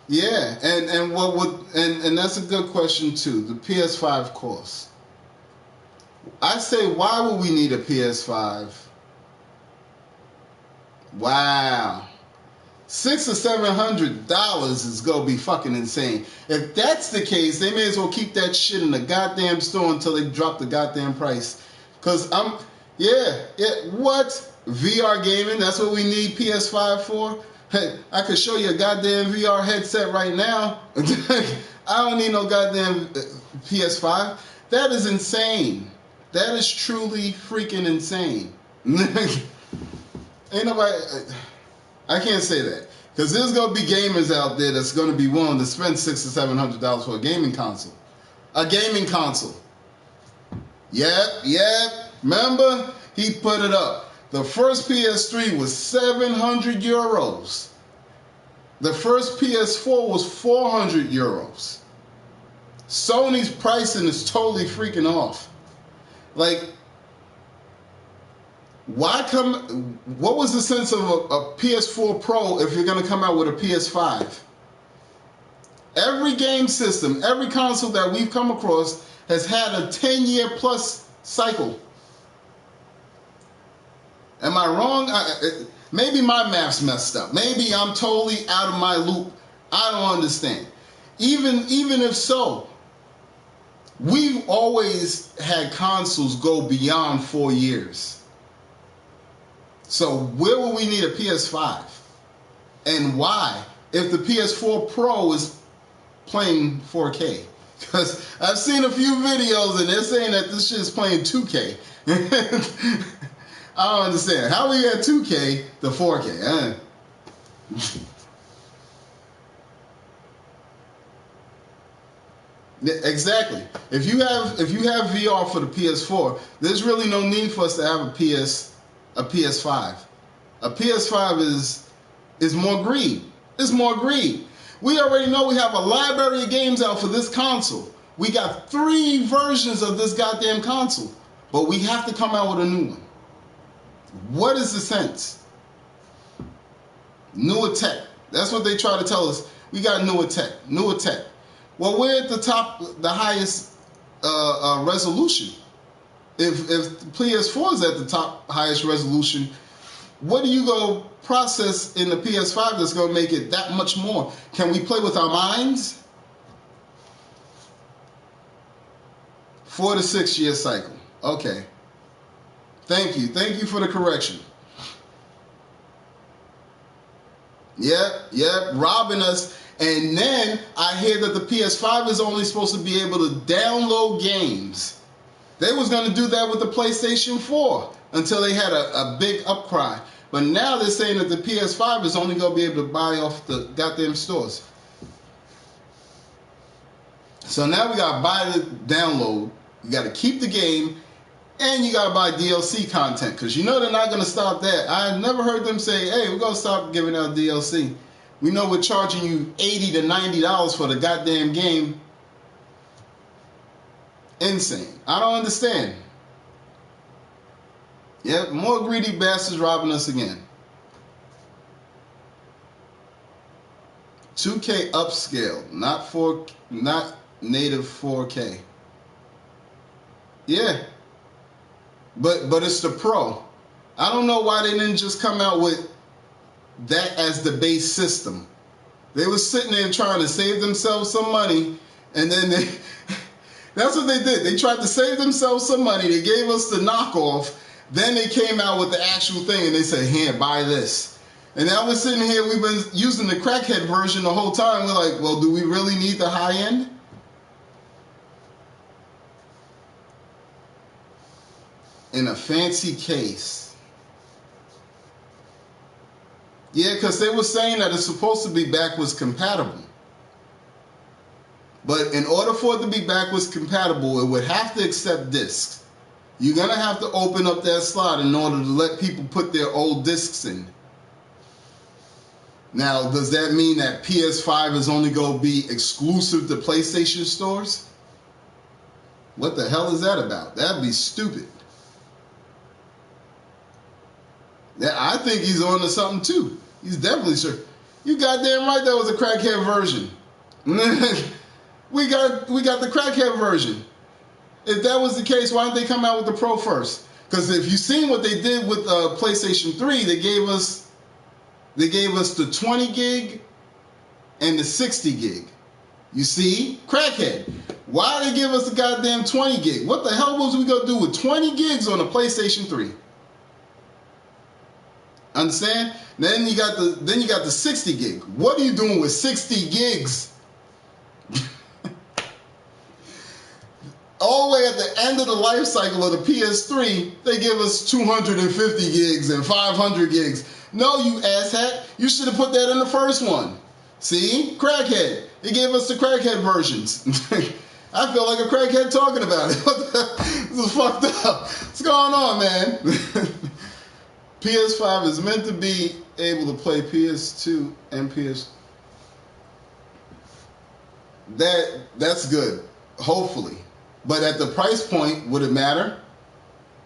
Yeah, and what would and that's a good question too. The PS5 costs. I say, why would we need a PS5? Wow. $600 or $700 is gonna be fucking insane. If that's the case, they may as well keep that shit in the goddamn store until they drop the goddamn price. Cause what? VR gaming, that's what we need PS5 for? Hey, I could show you a goddamn VR headset right now. I don't need no goddamn PS5. That is insane. That is truly freaking insane. Ain't nobody... I can't say that. Because there's going to be gamers out there that's going to be willing to spend $600 or $700 for a gaming console. A gaming console. Yep. Remember? He put it up. The first PS3 was 700 euros. The first PS4 was 400 euros. Sony's pricing is totally freaking off. Like, why come? What was the sense of a PS4 Pro if you're going to come out with a PS5? Every game system, every console that we've come across has had a 10-year plus cycle. Am I wrong? Maybe my math's messed up. Maybe I'm totally out of my loop. I don't understand. Even if so, we've always had consoles go beyond 4 years. So where will we need a PS5? And why? If the PS4 Pro is playing 4K. Because I've seen a few videos and they're saying that this shit is playing 2K. I don't understand. How we at 2K to 4K? Exactly. If you have VR for the PS4, there's really no need for us to have a PS5. A PS5 is more greed. It's more greed. We already know we have a library of games out for this console. We got 3 versions of this goddamn console, but we have to come out with a new one. What is the sense? Newer tech. That's what they try to tell us. We got newer tech. Well, we're at the top, the highest resolution. If PS4 is at the top highest resolution, what do you go process in the PS5 that's going to make it that much more? Can we play with our minds? 4 to 6 year cycle. Okay. Thank you for the correction. Yep, robbing us. And then I hear that the PS5 is only supposed to be able to download games. They was going to do that with the PlayStation 4 until they had a big upcry. But now they're saying that the PS5 is only going to be able to buy off the goddamn stores. So now we got to buy the download. You got to keep the game. And you got to buy DLC content. Because you know they're not going to stop that. I never heard them say, hey, we're going to stop giving out DLC. We know we're charging you $80 to $90 for the goddamn game. Insane. I don't understand. Yep, more greedy bastards robbing us again. 2K upscale, not native 4K. Yeah. But it's the Pro. I don't know why they didn't just come out with that as the base system. They were sitting there trying to save themselves some money, and then that's what they did. They tried to save themselves some money. They gave us the knockoff. Then they came out with the actual thing, and they said, here, buy this. And now we're sitting here, we've been using the crackhead version the whole time. We're like, well, do we really need the high end? In a fancy case. Yeah, because they were saying that it's supposed to be backwards compatible. But in order for it to be backwards compatible, it would have to accept discs. You're going to have to open up that slot in order to let people put their old discs in. Now, does that mean that PS5 is only going to be exclusive to PlayStation stores? What the hell is that about? That'd be stupid. Yeah, I think he's on to something too. He's definitely sure. You goddamn right that was a crackhead version. we got the crackhead version. If that was the case, why didn't they come out with the Pro first? Because if you've seen what they did with PlayStation 3, they gave us the 20 gig and the 60 gig. You see? Crackhead. Why did they give us the goddamn 20 gig? What the hell was we gonna do with 20 gigs on a PlayStation 3? Understand? Then you got the 60 gig. What are you doing with 60 gigs? All the way at the end of the life cycle of the PS3, they give us 250 gigs and 500 gigs. No, you asshat. You should have put that in the first one. See? Crackhead. They gave us the crackhead versions. I feel like a crackhead talking about it. This is fucked up. What's going on, man? PS5 is meant to be able to play PS2 and PS. That's good. Hopefully. But at the price point, would it matter?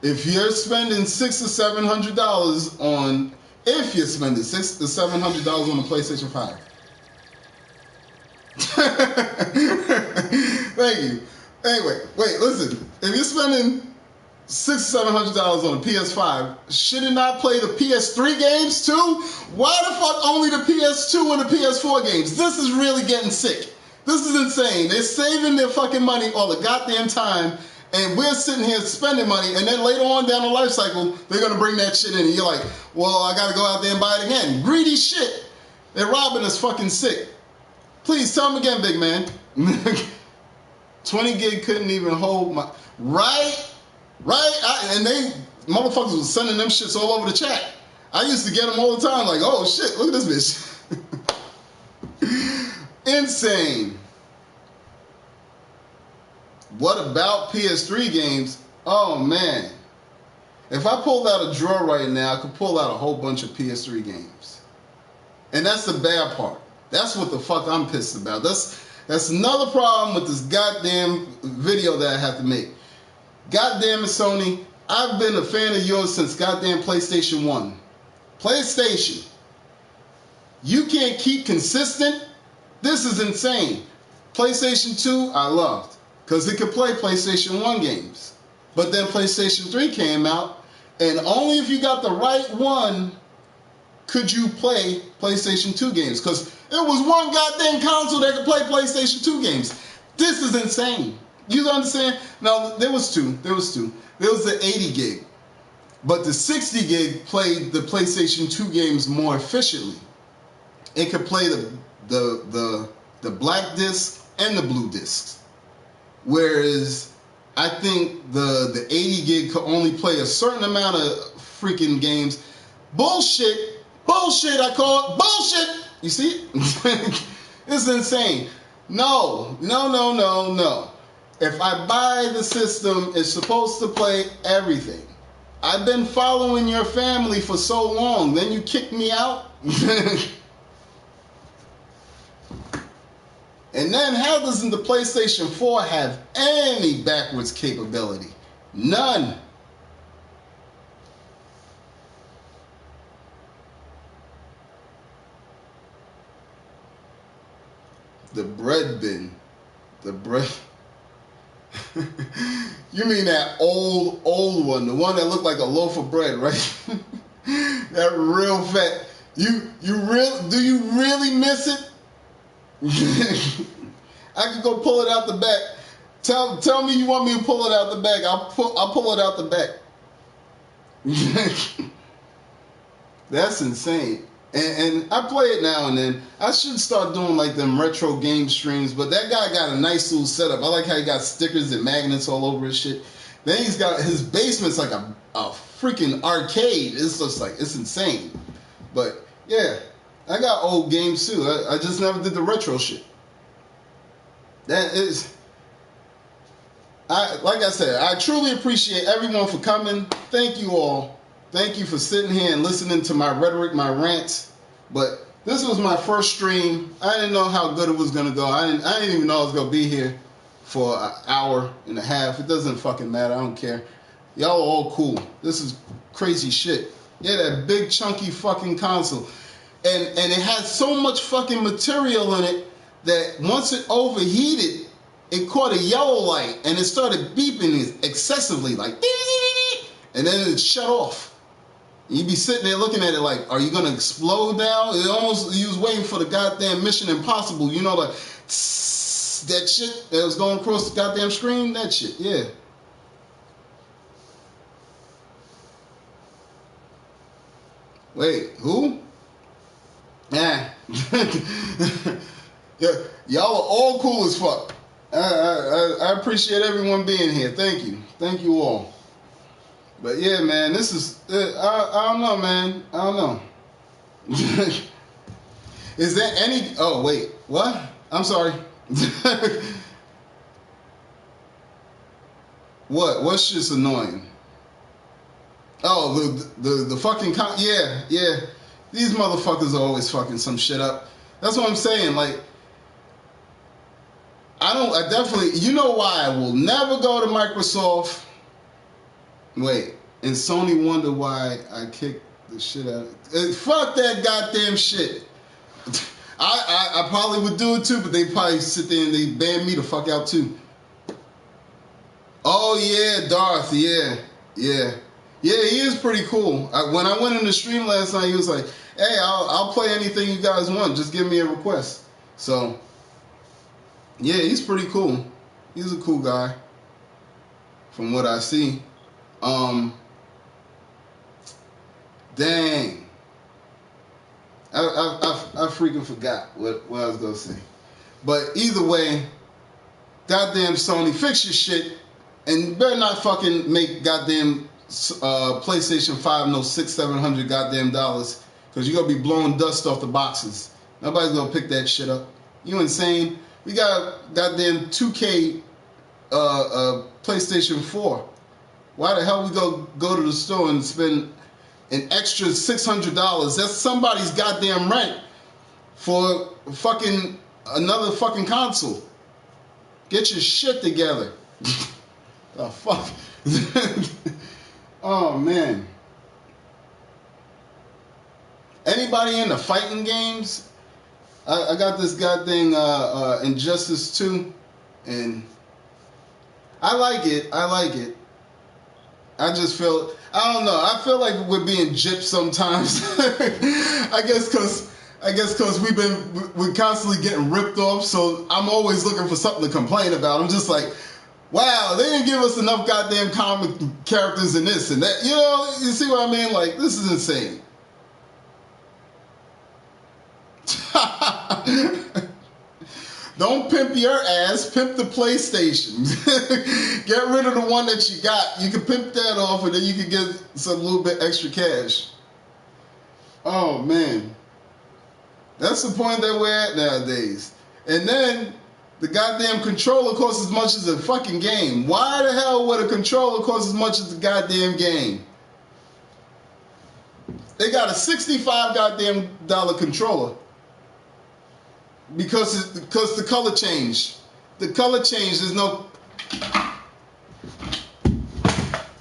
If you're spending $600 to $700 on, if you're spending $600 to $700 on a PlayStation 5. Thank you. Anyway, wait, listen. If you're spending $600 to $700 on a PS5, should it not play the PS3 games too? Why the fuck only the PS2 and the PS4 games? This is really getting sick. This is insane. They're saving their fucking money all the goddamn time, and we're sitting here spending money, and then later on down the life cycle, they're gonna bring that shit in, and you're like, well, I gotta go out there and buy it again. Greedy shit. They're robbing us fucking sick. Please tell them again, big man. 20 gig couldn't even hold my... Right? And they... Motherfuckers was sending them shits all over the chat. I used to get them all the time, like, oh shit, look at this bitch. Insane. What about PS3 games? Oh man. If I pulled out a drawer right now, I could pull out a whole bunch of PS3 games. And that's the bad part. That's what the fuck I'm pissed about. That's another problem with this goddamn video that I have to make. Goddamn it, Sony. I've been a fan of yours since goddamn PlayStation 1. PlayStation. You can't keep consistent? This is insane. PlayStation 2, I loved. Because it could play PlayStation 1 games. But then PlayStation 3 came out, and only if you got the right one could you play PlayStation 2 games. Because it was one goddamn console that could play PlayStation 2 games. This is insane. You understand? Now, there was two. There was the 80 gig. But the 60 gig played the PlayStation 2 games more efficiently. It could play the black disc and the blue discs. Whereas I think the 80 gig could only play a certain amount of freaking games. Bullshit, I call it bullshit. You see? It's insane. No. If I buy the system, it's supposed to play everything. I've been following your family for so long, then you kick me out? And then how doesn't the PlayStation 4 have any backwards capability? None. The bread bin. The bread. You mean that old one, the one that looked like a loaf of bread, right? That real fat. Do you really miss it? I could go pull it out the back. Tell me you want me to pull it out the back. I'll pull it out the back. That's insane. And I play it now and then. I should start doing like them retro game streams, but that guy got a nice little setup. I like how he got stickers and magnets all over his shit. Then he's got his basement's like a freaking arcade. It's just like, it's insane. But yeah, I got old games too. I just never did the retro shit. That is, like I said, I truly appreciate everyone for coming. Thank you all. Thank you for sitting here and listening to my rhetoric, my rants. But this was my first stream. I didn't know how good it was gonna go. I didn't even know I was gonna be here for an hour and a half. It doesn't fucking matter. I don't care. Y'all are all cool. This is crazy shit. Yeah, that big chunky fucking console. And it had so much fucking material in it that once it overheated, it caught a yellow light and it started beeping excessively, like, and then it shut off. You'd be sitting there looking at it like, are you gonna explode now? It almost, you was waiting for the goddamn Mission Impossible, you know, like that shit that was going across the goddamn screen. That shit, yeah. Wait, who? Yeah. Yeah, y'all are all cool as fuck. I appreciate everyone being here. Thank you all. But yeah, man, this is I don't know, man. I don't know. Is there any? Oh wait, what? I'm sorry. What? What's just annoying? Oh, the fucking yeah. These motherfuckers are always fucking some shit up. That's what I'm saying. Like, I definitely, you know why I will never go to Microsoft. Wait, and Sony wonder why I kicked the shit out of fuck that goddamn shit. I probably would do it too, but they probably sit there and they ban me the fuck out too. Oh yeah, Darth, yeah. Yeah, he is pretty cool. When I went in the stream last night, he was like, hey, I'll play anything you guys want. Just give me a request. So, yeah, he's pretty cool. He's a cool guy from what I see. Dang. I freaking forgot what I was going to say. But either way, goddamn Sony, fix your shit. And you better not fucking make goddamn PlayStation 5 no $600-700 goddamn dollars, because you're gonna be blowing dust off the boxes. Nobody's gonna pick that shit up. You insane? We got goddamn 2K PlayStation 4. Why the hell we go to the store and spend an extra $600? That's somebody's goddamn rent for fucking another fucking console. Get your shit together. The fuck? Oh man. Anybody into fighting games? I got this goddamn Injustice 2, and I like it. I just feel, I don't know. I feel like we're being gypped sometimes. I guess because we're constantly getting ripped off. So I'm always looking for something to complain about. I'm just like, wow, they didn't give us enough goddamn comic characters in this and that. You know, you see what I mean? Like, this is insane. Don't pimp your ass, pimp the PlayStation. Get rid of the one that you got. You can pimp that off and then you can get some little bit extra cash. Oh man. That's the point that we're at nowadays. And then the goddamn controller costs as much as a fucking game. Why the hell would a controller cost as much as the goddamn game? They got a $65 goddamn dollar controller. Because the color changed. The color changed. There's no.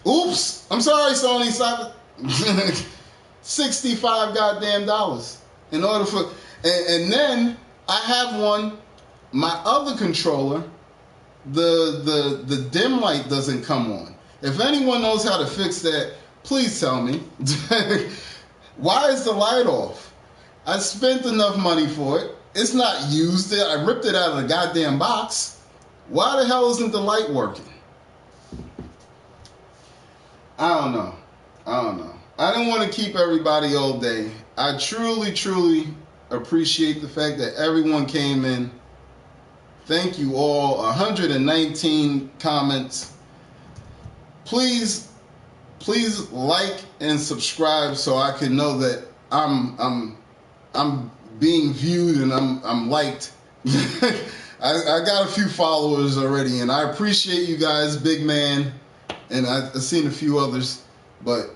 Oops. I'm sorry, Sony. Stop it. $65 goddamn dollars. In order for. And then I have one. My other controller, the dim light doesn't come on. If anyone knows how to fix that, please tell me. Why is the light off? I spent enough money for it. It's not used. I ripped it out of the goddamn box. Why the hell isn't the light working? I don't know. I didn't want to keep everybody all day. I truly appreciate the fact that everyone came in. Thank you all. 119 comments. Please like and subscribe so I can know that I'm being viewed and I'm liked. I got a few followers already, and I appreciate you guys, big man, and I've seen a few others, but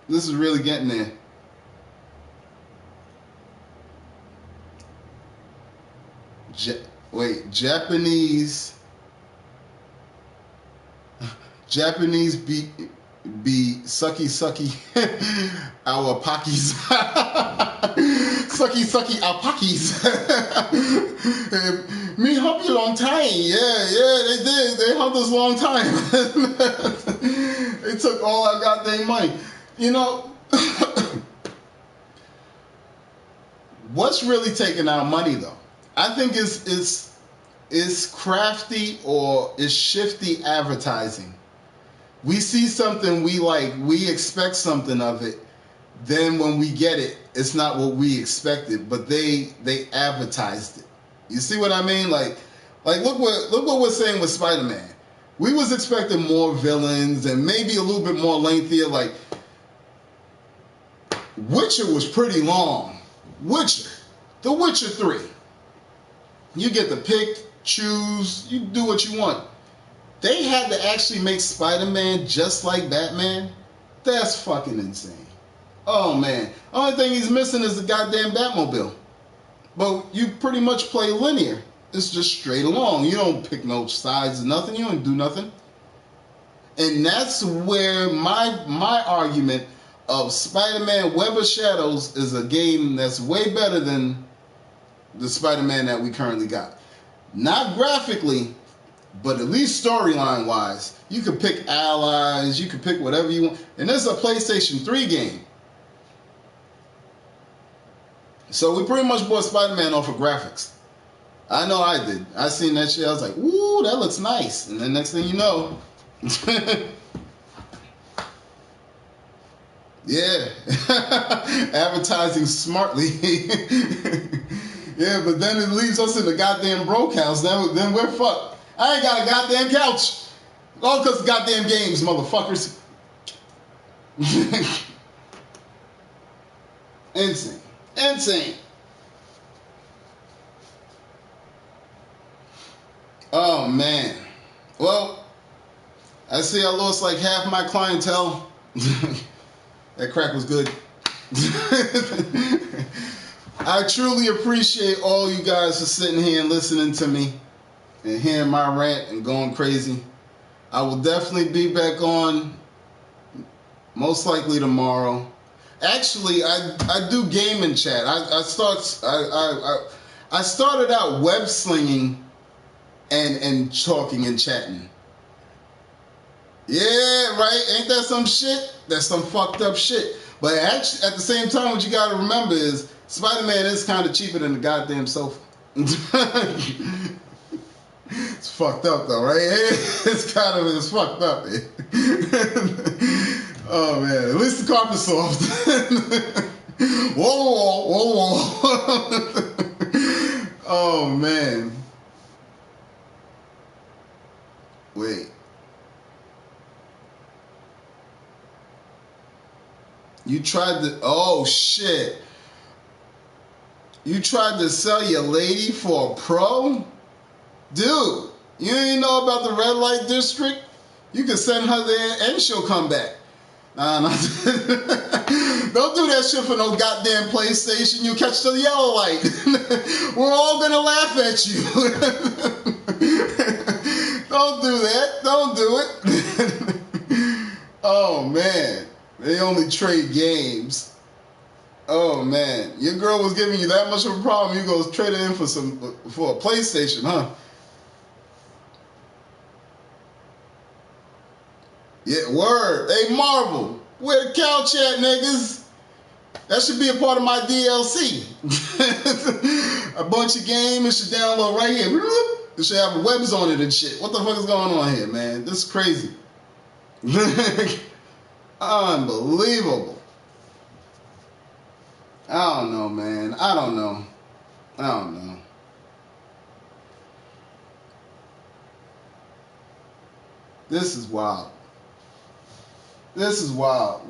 this is really getting there. Japanese be sucky our pockies. So sucky alpacas. Me hump you long time. Yeah, they did. They humped us a long time. They took all our goddamn money. You know, what's really taking our money though? I think it's crafty or it's shifty advertising. We see something we like, we expect something of it. Then when we get it, it's not what we expected, but they advertised it. You see what I mean? Like look what we're saying with Spider-Man. We was expecting more villains and maybe a little bit more lengthier. Like Witcher was pretty long. The Witcher 3. You get to pick, choose, you do what you want. They had to actually make Spider-Man just like Batman. That's fucking insane. Oh man, only thing he's missing is the goddamn Batmobile. But you pretty much play linear. It's just straight along. You don't pick no sides or nothing. You don't do nothing. And that's where my argument of Spider-Man Web of Shadows is a game that's way better than the Spider-Man that we currently got. Not graphically, but at least storyline wise. You can pick allies, you can pick whatever you want. And this is a PlayStation 3 game. So we pretty much bought Spider-Man off of graphics. I know I did. I seen that shit. I was like, ooh, that looks nice. And then next thing you know, yeah, advertising smartly. Yeah, but then it leaves us in the goddamn broke house. Then we're fucked. I ain't got a goddamn couch. All because of goddamn games, motherfuckers. Insane. Oh man. Well, I see I lost like half my clientele. That crack was good. I truly appreciate all you guys for sitting here and listening to me and hearing my rant and going crazy. I will definitely be back on most likely tomorrow. Actually, I do gaming chat. I started out web slinging and talking and chatting. Yeah, right. Ain't that some shit? That's some fucked up shit. But actually, at the same time, what you gotta remember is Spider-Man is kind of cheaper than the goddamn sofa. It's fucked up though, right? It's fucked up. Oh man, at least the carpet's soft. Whoa. Oh man. Wait. You tried to, oh shit. You tried to sell your lady for a pro? Dude, you ain't know about the red light district? You can send her there and she'll come back. Nah. Don't do that shit for no goddamn PlayStation. You catch the yellow light. We're all gonna laugh at you. Don't do that. Don't do it. Oh man. They only trade games. Oh man. Your girl was giving you that much of a problem, you go trade it in for a PlayStation, huh? Yeah, word. Hey, Marvel, where the couch at, niggas? That should be a part of my DLC. A bunch of games, it should download right here. It should have webs on it and shit. What the fuck is going on here, man? This is crazy. Unbelievable. I don't know, man. I don't know. This is wild.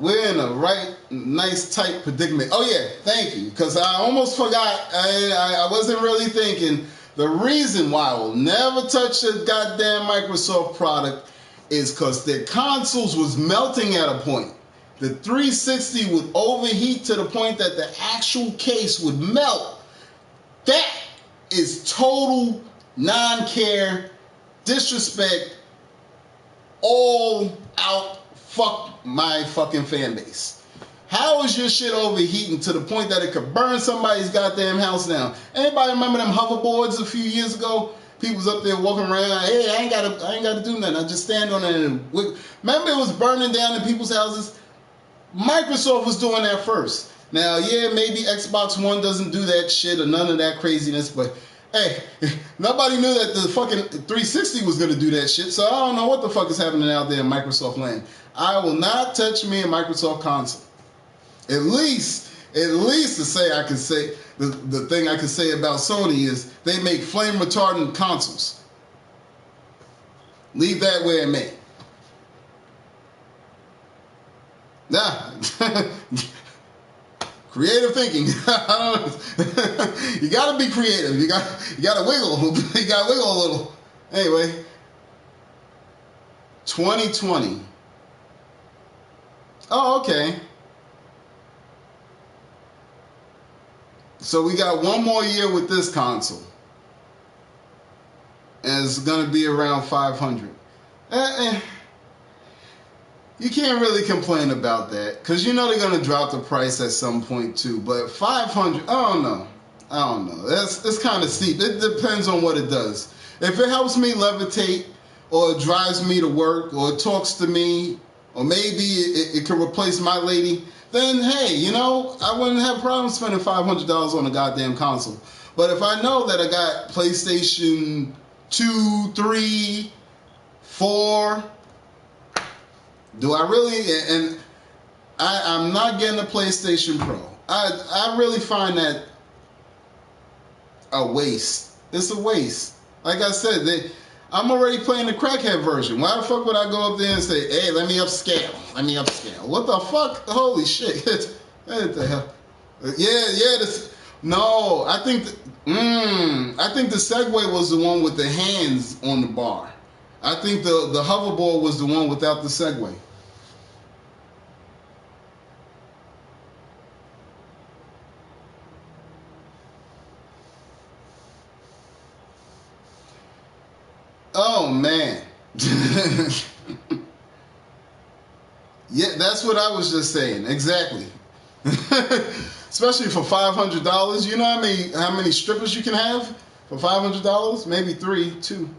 We're in a nice, tight predicament. Oh yeah, thank you. Because I almost forgot. I wasn't really thinking. The reason why I will never touch a goddamn Microsoft product is because their consoles was melting at a point. The 360 would overheat to the point that the actual case would melt. That is total non-care, disrespect, all out. Fuck my fucking fan base. How is your shit overheating to the point that it could burn somebody's goddamn house down? Anybody remember them hoverboards a few years ago? People was up there walking around. Hey, I ain't gotta do nothing. I just stand on it and remember it was burning down in people's houses. Microsoft was doing that first. Now, yeah, maybe Xbox One doesn't do that shit or none of that craziness, but hey, nobody knew that the fucking 360 was gonna do that shit. So I don't know what the fuck is happening out there in Microsoft land. I will not touch me a Microsoft console. At least to say I can say the thing I can say about Sony is they make flame retardant consoles. Leave that where it may. Nah. Creative thinking. You gotta be creative. You gotta wiggle. You gotta wiggle a little. Anyway, 2020. Oh, okay. So we got one more year with this console. And it's gonna be around 500. You can't really complain about that, because you know they're gonna drop the price at some point too. But 500, I don't know. It's kind of steep. It depends on what it does. If it helps me levitate, or it drives me to work, or it talks to me, or maybe it can replace my lady, then hey, you know, I wouldn't have problems spending $500 on a goddamn console. But if I know that I got PlayStation 2, 3, 4. Do I really? And I'm not getting a PlayStation Pro. I really find that a waste. It's a waste. Like I said, I'm already playing the crackhead version. Why the fuck would I go up there and say, hey, let me upscale? Let me upscale. What the fuck? Holy shit. What the hell? Yeah. No, I think the Segway was the one with the hands on the bar. I think the hoverboard was the one without the Segway. Oh man. Yeah, that's what I was just saying. Exactly. Especially for $500. You know how many strippers you can have for $500? Maybe 3, 2.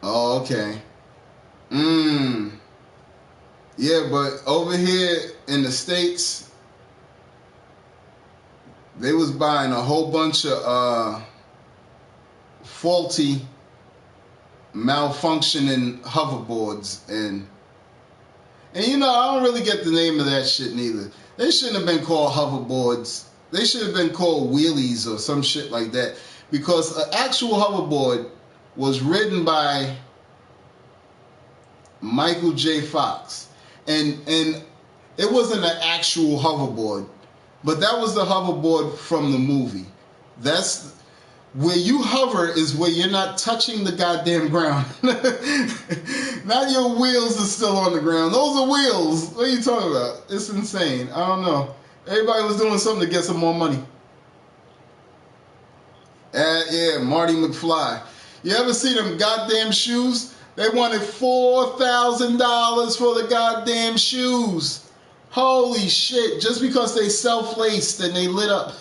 Oh, okay. Yeah, but over here in the States, they was buying a whole bunch of faulty, malfunctioning hoverboards, and you know, I don't really get the name of that shit neither. They shouldn't have been called hoverboards. They should have been called wheelies or some shit like that, because an actual hoverboard was ridden by Michael J. Fox, and it wasn't an actual hoverboard. But that was the hoverboard from the movie. That's where you hover, is where you're not touching the goddamn ground. Not your wheels are still on the ground. Those are wheels. What are you talking about? It's insane. I don't know. Everybody was doing something to get some more money. Yeah, Marty McFly. You ever see them goddamn shoes? They wanted $4,000 for the goddamn shoes. Holy shit, just because they self-laced and they lit up.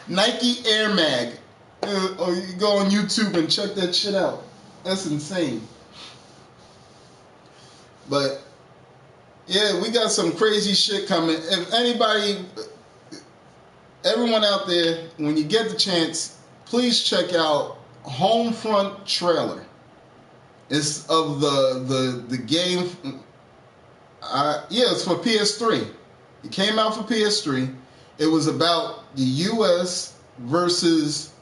Nike Air Mag. Or you can go on YouTube and check that shit out. That's insane. But, yeah, we got some crazy shit coming. If anybody, everyone out there, when you get the chance, please check out Homefront Trailer. It's of the game. Yeah, it's for PS3. It came out for PS3. It was about the U.S. versus,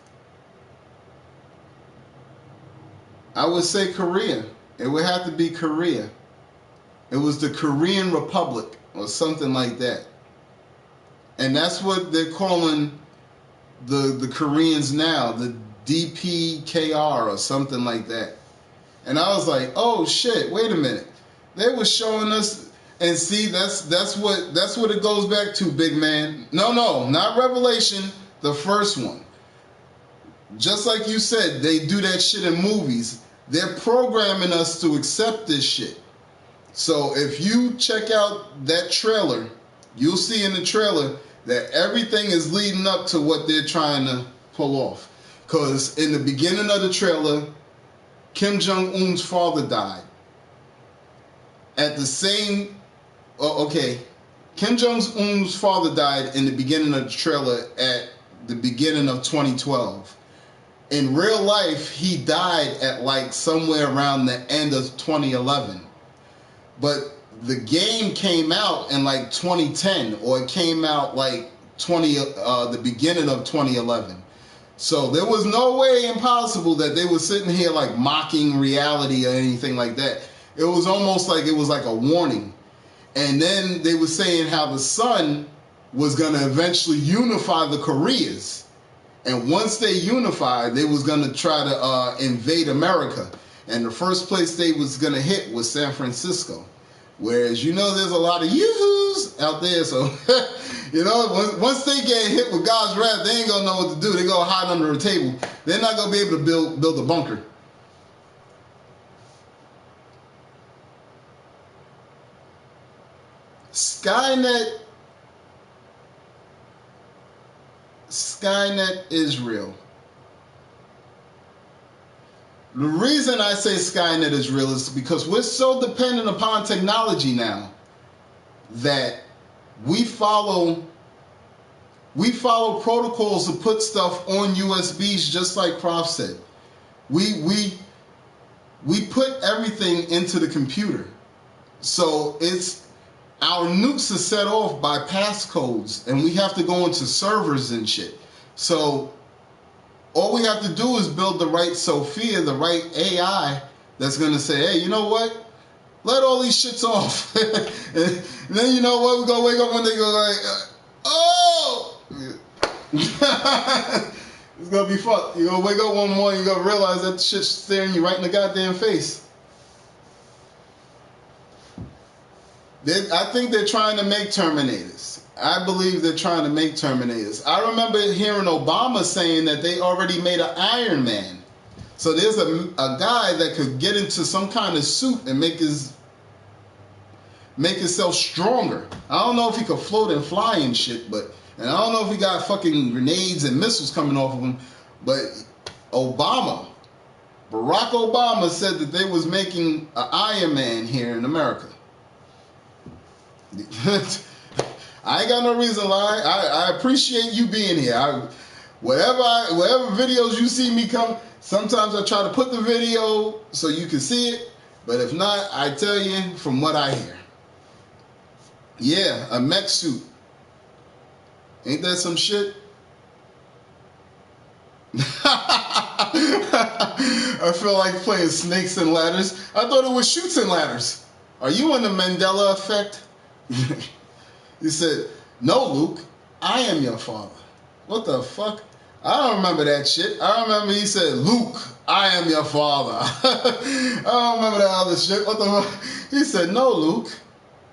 I would say, Korea. It would have to be Korea. It was the Korean Republic or something like that. And that's what they're calling the Koreans now, the DPKR or something like that. And I was like, oh shit, wait a minute. They were showing us. And see, that's what it goes back to, big man. No, not Revelation, the first one. Just like you said, they do that shit in movies. they're programming us to accept this shit. So if you check out that trailer, you'll see in the trailer that everything is leading up to what they're trying to pull off. Because in the beginning of the trailer, Kim Jong-un's father died. At the same, Kim Jong-un's father died in the beginning of the trailer at the beginning of 2012. In real life, he died at like somewhere around the end of 2011. But the game came out in like 2010, or it came out like the beginning of 2011. So there was no way impossible that they were sitting here like mocking reality or anything like that. It was almost like it was like a warning. And then they were saying how the son was going to eventually unify the Koreas. And once they unified, they was going to try to invade America. And the first place they was going to hit was San Francisco. Whereas, you know, there's a lot of yoo-hoos out there. So, you know, once they get hit with God's wrath, they ain't going to know what to do. They're going to hide under a table. They're not going to be able to build a bunker. Skynet Israel. The reason I say Skynet is real is because we're so dependent upon technology now that we follow protocols to put stuff on USBs, just like Prof said. We put everything into the computer. So our nukes are set off by passcodes, and we have to go into servers and shit. So all we have to do is build the right Sophia, the right AI that's going to say, hey, you know what? Let all these shits off. And then you know what? We're going to wake up one day and go like, oh! It's going to be fucked. You're going to wake up one morning, you're going to realize that shit's staring you right in the goddamn face. I think they're trying to make Terminators. I believe they're trying to make Terminators. I remember hearing Obama saying that they already made an Iron Man. So there's a guy that could get into some kind of suit and make himself stronger. I don't know if he could float and fly and shit, and I don't know if he got fucking grenades and missiles coming off of him, but Barack Obama said that they was making an Iron Man here in America. I ain't got no reason to lie. I appreciate you being here. Whatever videos you see me come, sometimes I try to put the video so you can see it, but if not, I tell you from what I hear. Yeah, a mech suit. Ain't that some shit? I feel like playing snakes and ladders. I thought it was chutes and ladders. Are you in the Mandela effect? He said, no, Luke, I am your father. What the fuck? I don't remember that shit. I remember he said, Luke, I am your father. I don't remember that other shit. What the fuck? He said, no, Luke,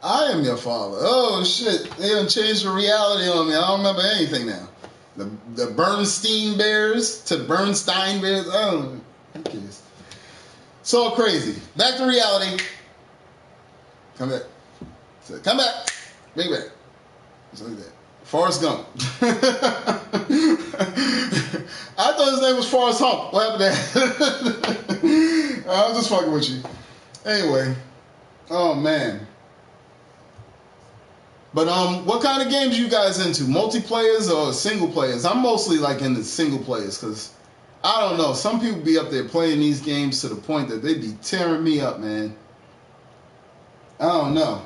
I am your father. Oh, shit. They done changed the reality on me. I don't remember anything now. The Bernstein Bears to Bernstein Bears. Oh, who cares? So crazy. Back to reality. Come back. Come back. Bring back. Just look at that. Forrest Gump. I thought his name was Forrest Hump. What happened to that? I'm just fucking with you. Anyway. Oh, man. But what kind of games you guys into? Multiplayers or single players? I'm mostly like into single players because I don't know. Some people be up there playing these games to the point that they be tearing me up, man. I don't know.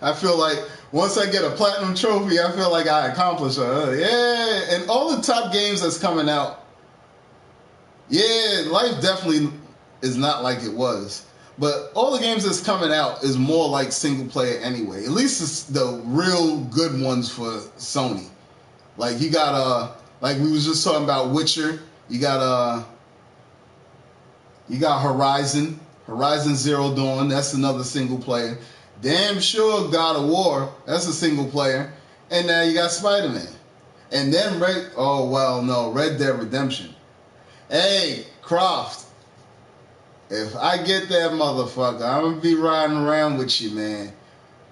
I feel like once I get a platinum trophy, I feel like I accomplished it. Yeah, and all the top games that's coming out. Yeah, life definitely is not like it was. But all the games that's coming out is more like single player anyway. At least it's the real good ones for Sony. Like you got like we was just talking about Witcher. You got Horizon Zero Dawn. That's another single player. Damn sure God of War. That's a single player. And now you got Spider-Man. And then Red Dead Redemption. Hey, Croft. If I get that motherfucker, I'm gonna be riding around with you, man.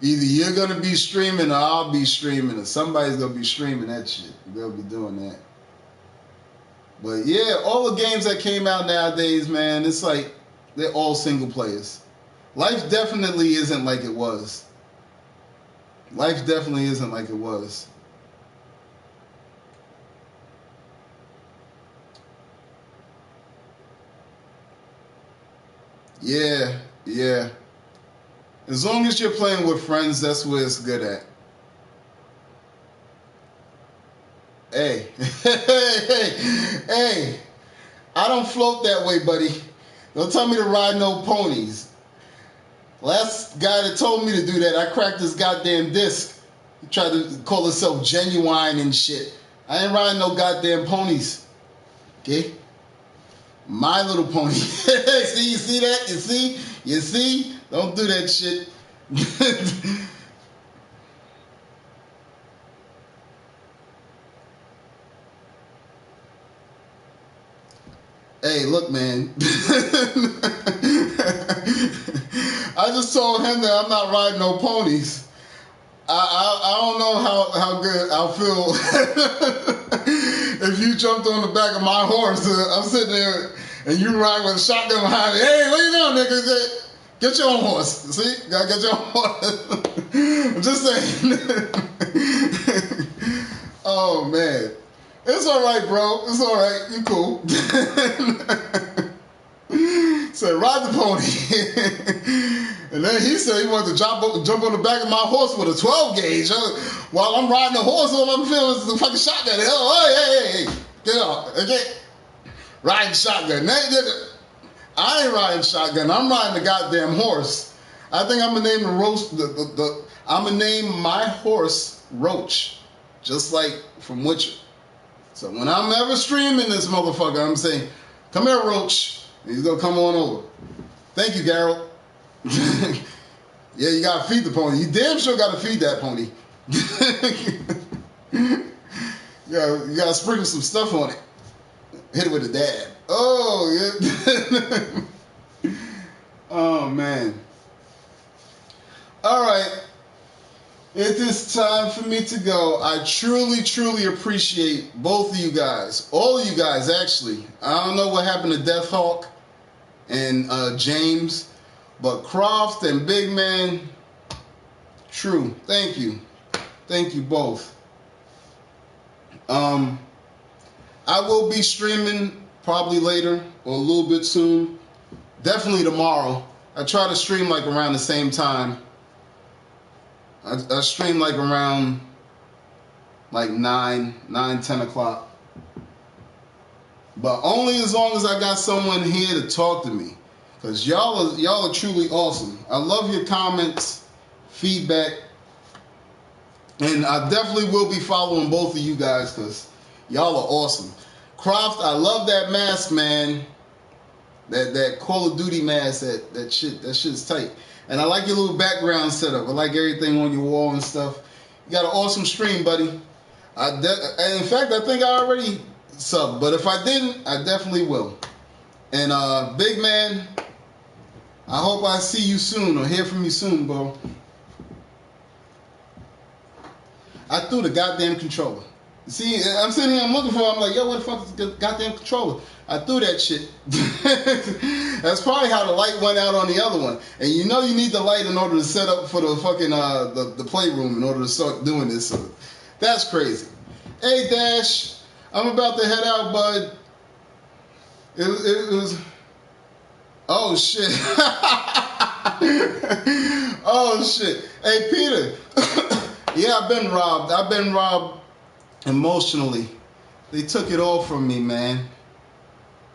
Either you're gonna be streaming or I'll be streaming, or somebody's gonna be streaming that shit. They'll be doing that. But yeah, all the games that came out nowadays, man, it's like they're all single players. Life definitely isn't like it was. Life definitely isn't like it was. Yeah, yeah. As long as you're playing with friends, that's where it's good at. Hey, hey, I don't float that way, buddy. Don't tell me to ride no ponies. Last guy that told me to do that, I cracked his goddamn disc. He tried to call himself genuine and shit. I ain't riding no goddamn ponies. Okay? My Little Pony. See, you see that? You see? You see? Don't do that shit. Hey, look, man. I just told him that I'm not riding no ponies. I don't know how good I'll feel if you jumped on the back of my horse. I'm sitting there and you ride with a shotgun behind me. Hey, what you doing, nigga? Get your own horse. See? Gotta get your own horse. I'm just saying. Oh, man. It's all right, bro. It's all right. You cool. So ride the pony. And then he said he wanted to jump on the back of my horse with a 12 gauge. While I'm riding the horse, all I'm feeling is the fucking shotgun. Oh, hey. Get off. Okay. Riding shotgun. I ain't riding shotgun. I'm riding the goddamn horse. I think I'm gonna name I'm gonna name my horse Roach. Just like from Witcher. So when I'm ever streaming this motherfucker, I'm saying, come here, Roach. And he's gonna come on over. Thank you, Geralt. Yeah, you gotta feed the pony. You damn sure gotta feed that pony. You gotta sprinkle some stuff on it. Hit it with a dab. Oh, yeah. Oh, man. All right. It is time for me to go. I truly, truly appreciate both of you guys. All of you guys, actually. I don't know what happened to Deathhawk and James, but Croft and Big Man, true. Thank you. Thank you both. I will be streaming probably later or a little bit soon. Definitely tomorrow. I try to stream like around the same time. I stream like around like 10 o'clock. But only as long as I got someone here to talk to me. Because y'all are truly awesome. I love your comments, feedback. And I definitely will be following both of you guys because y'all are awesome. Croft, I love that mask, man. That Call of Duty mask, that shit's tight. And I like your little background setup. I like everything on your wall and stuff. You got an awesome stream, buddy. And in fact, I think I already subbed. But if I didn't, I definitely will. And Big Man, I hope I see you soon or hear from you soon, bro. I threw the goddamn controller. See, I'm sitting here, I'm looking for it. I'm like, yo, what the fuck is the goddamn controller? I threw that shit. That's probably how the light went out on the other one. And you know you need the light in order to set up for the fucking, the playroom in order to start doing this. So that's crazy. Hey, Dash, I'm about to head out, bud. It was... Oh, shit. Oh, shit. Hey, Peter. Yeah, I've been robbed. I've been robbed emotionally. They took it all from me, man.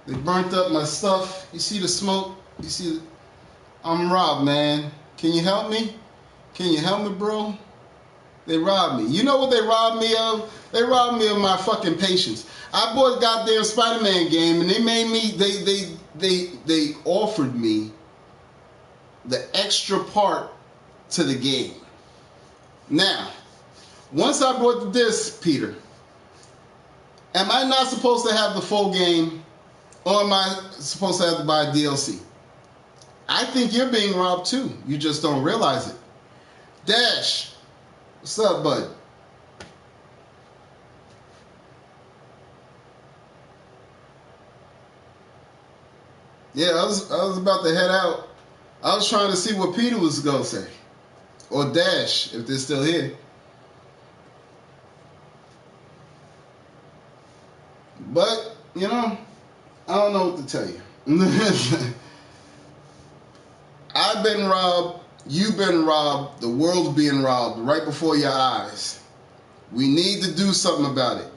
They burnt up my stuff. You see the smoke? You see I'm robbed, man. Can you help me? Can you help me, bro? They robbed me. You know what they robbed me of? They robbed me of my fucking patience. I bought a goddamn Spider-Man game and they made me, they offered me the extra part to the game. Now, once I bought the disc, Peter, am I not supposed to have the full game, or am I supposed to have to buy DLC? I think you're being robbed too. You just don't realize it. Dash, what's up, bud? Yeah, I was about to head out. I was trying to see what Peter was gonna say, or Dash if they're still here. But you know, I don't know what to tell you. I've been robbed. You've been robbed. The world's being robbed right before your eyes. We need to do something about it.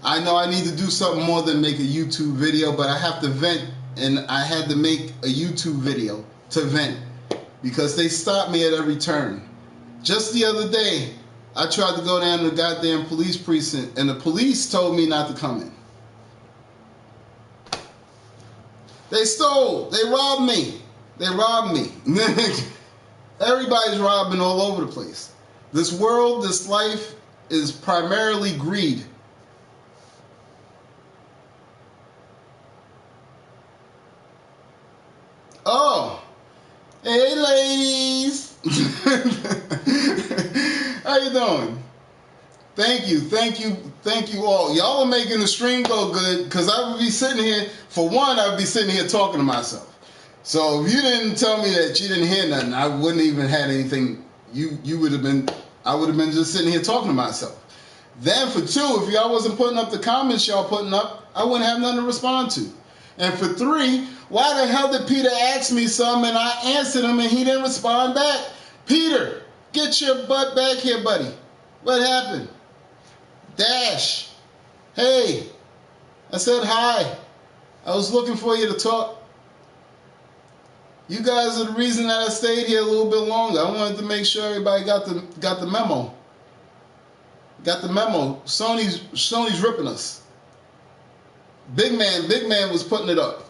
I know I need to do something more than make a YouTube video, but I have to vent, and I had to make a YouTube video to vent because they stopped me at every turn. Just the other day, I tried to go down to the goddamn police precinct, and the police told me not to come in. They stole. They robbed me. They robbed me. Everybody's robbing all over the place. This world, this life is primarily greed. Oh, hey ladies. How you doing? Thank you all. Y'all are making the stream go good because I would be sitting here, for one, I would be sitting here talking to myself. So if you didn't tell me that you didn't hear nothing, I wouldn't even had anything. You would have been, I would have been just sitting here talking to myself. Then for two, if y'all wasn't putting up the comments y'all putting up, I wouldn't have nothing to respond to. And for three, why the hell did Peter ask me something and I answered him and he didn't respond back? Peter, get your butt back here, buddy. What happened? Dash, hey, I said hi. I was looking for you to talk. You guys are the reason that I stayed here a little bit longer. I wanted to make sure everybody got the memo. Got the memo. Sony's ripping us. Big man was putting it up.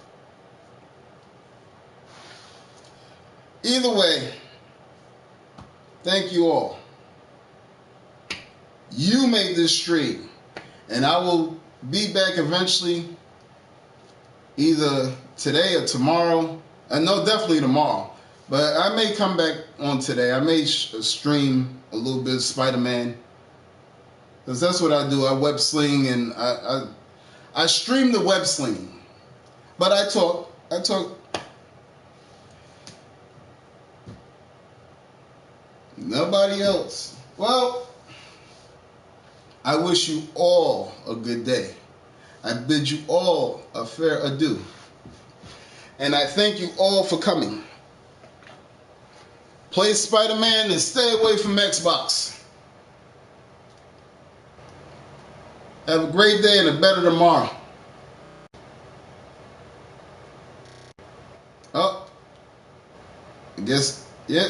Either way, thank you all. You made this stream, and I will be back eventually, either today or tomorrow. No, definitely tomorrow. But I may come back on today. I may stream a little bit of Spider-Man, because that's what I do. I web sling, and I stream the web sling. But I talk. Nobody else. Well, I wish you all a good day. I bid you all a fair adieu. And I thank you all for coming. Play Spider-Man and stay away from Xbox. Have a great day and a better tomorrow. Oh, I guess, yeah.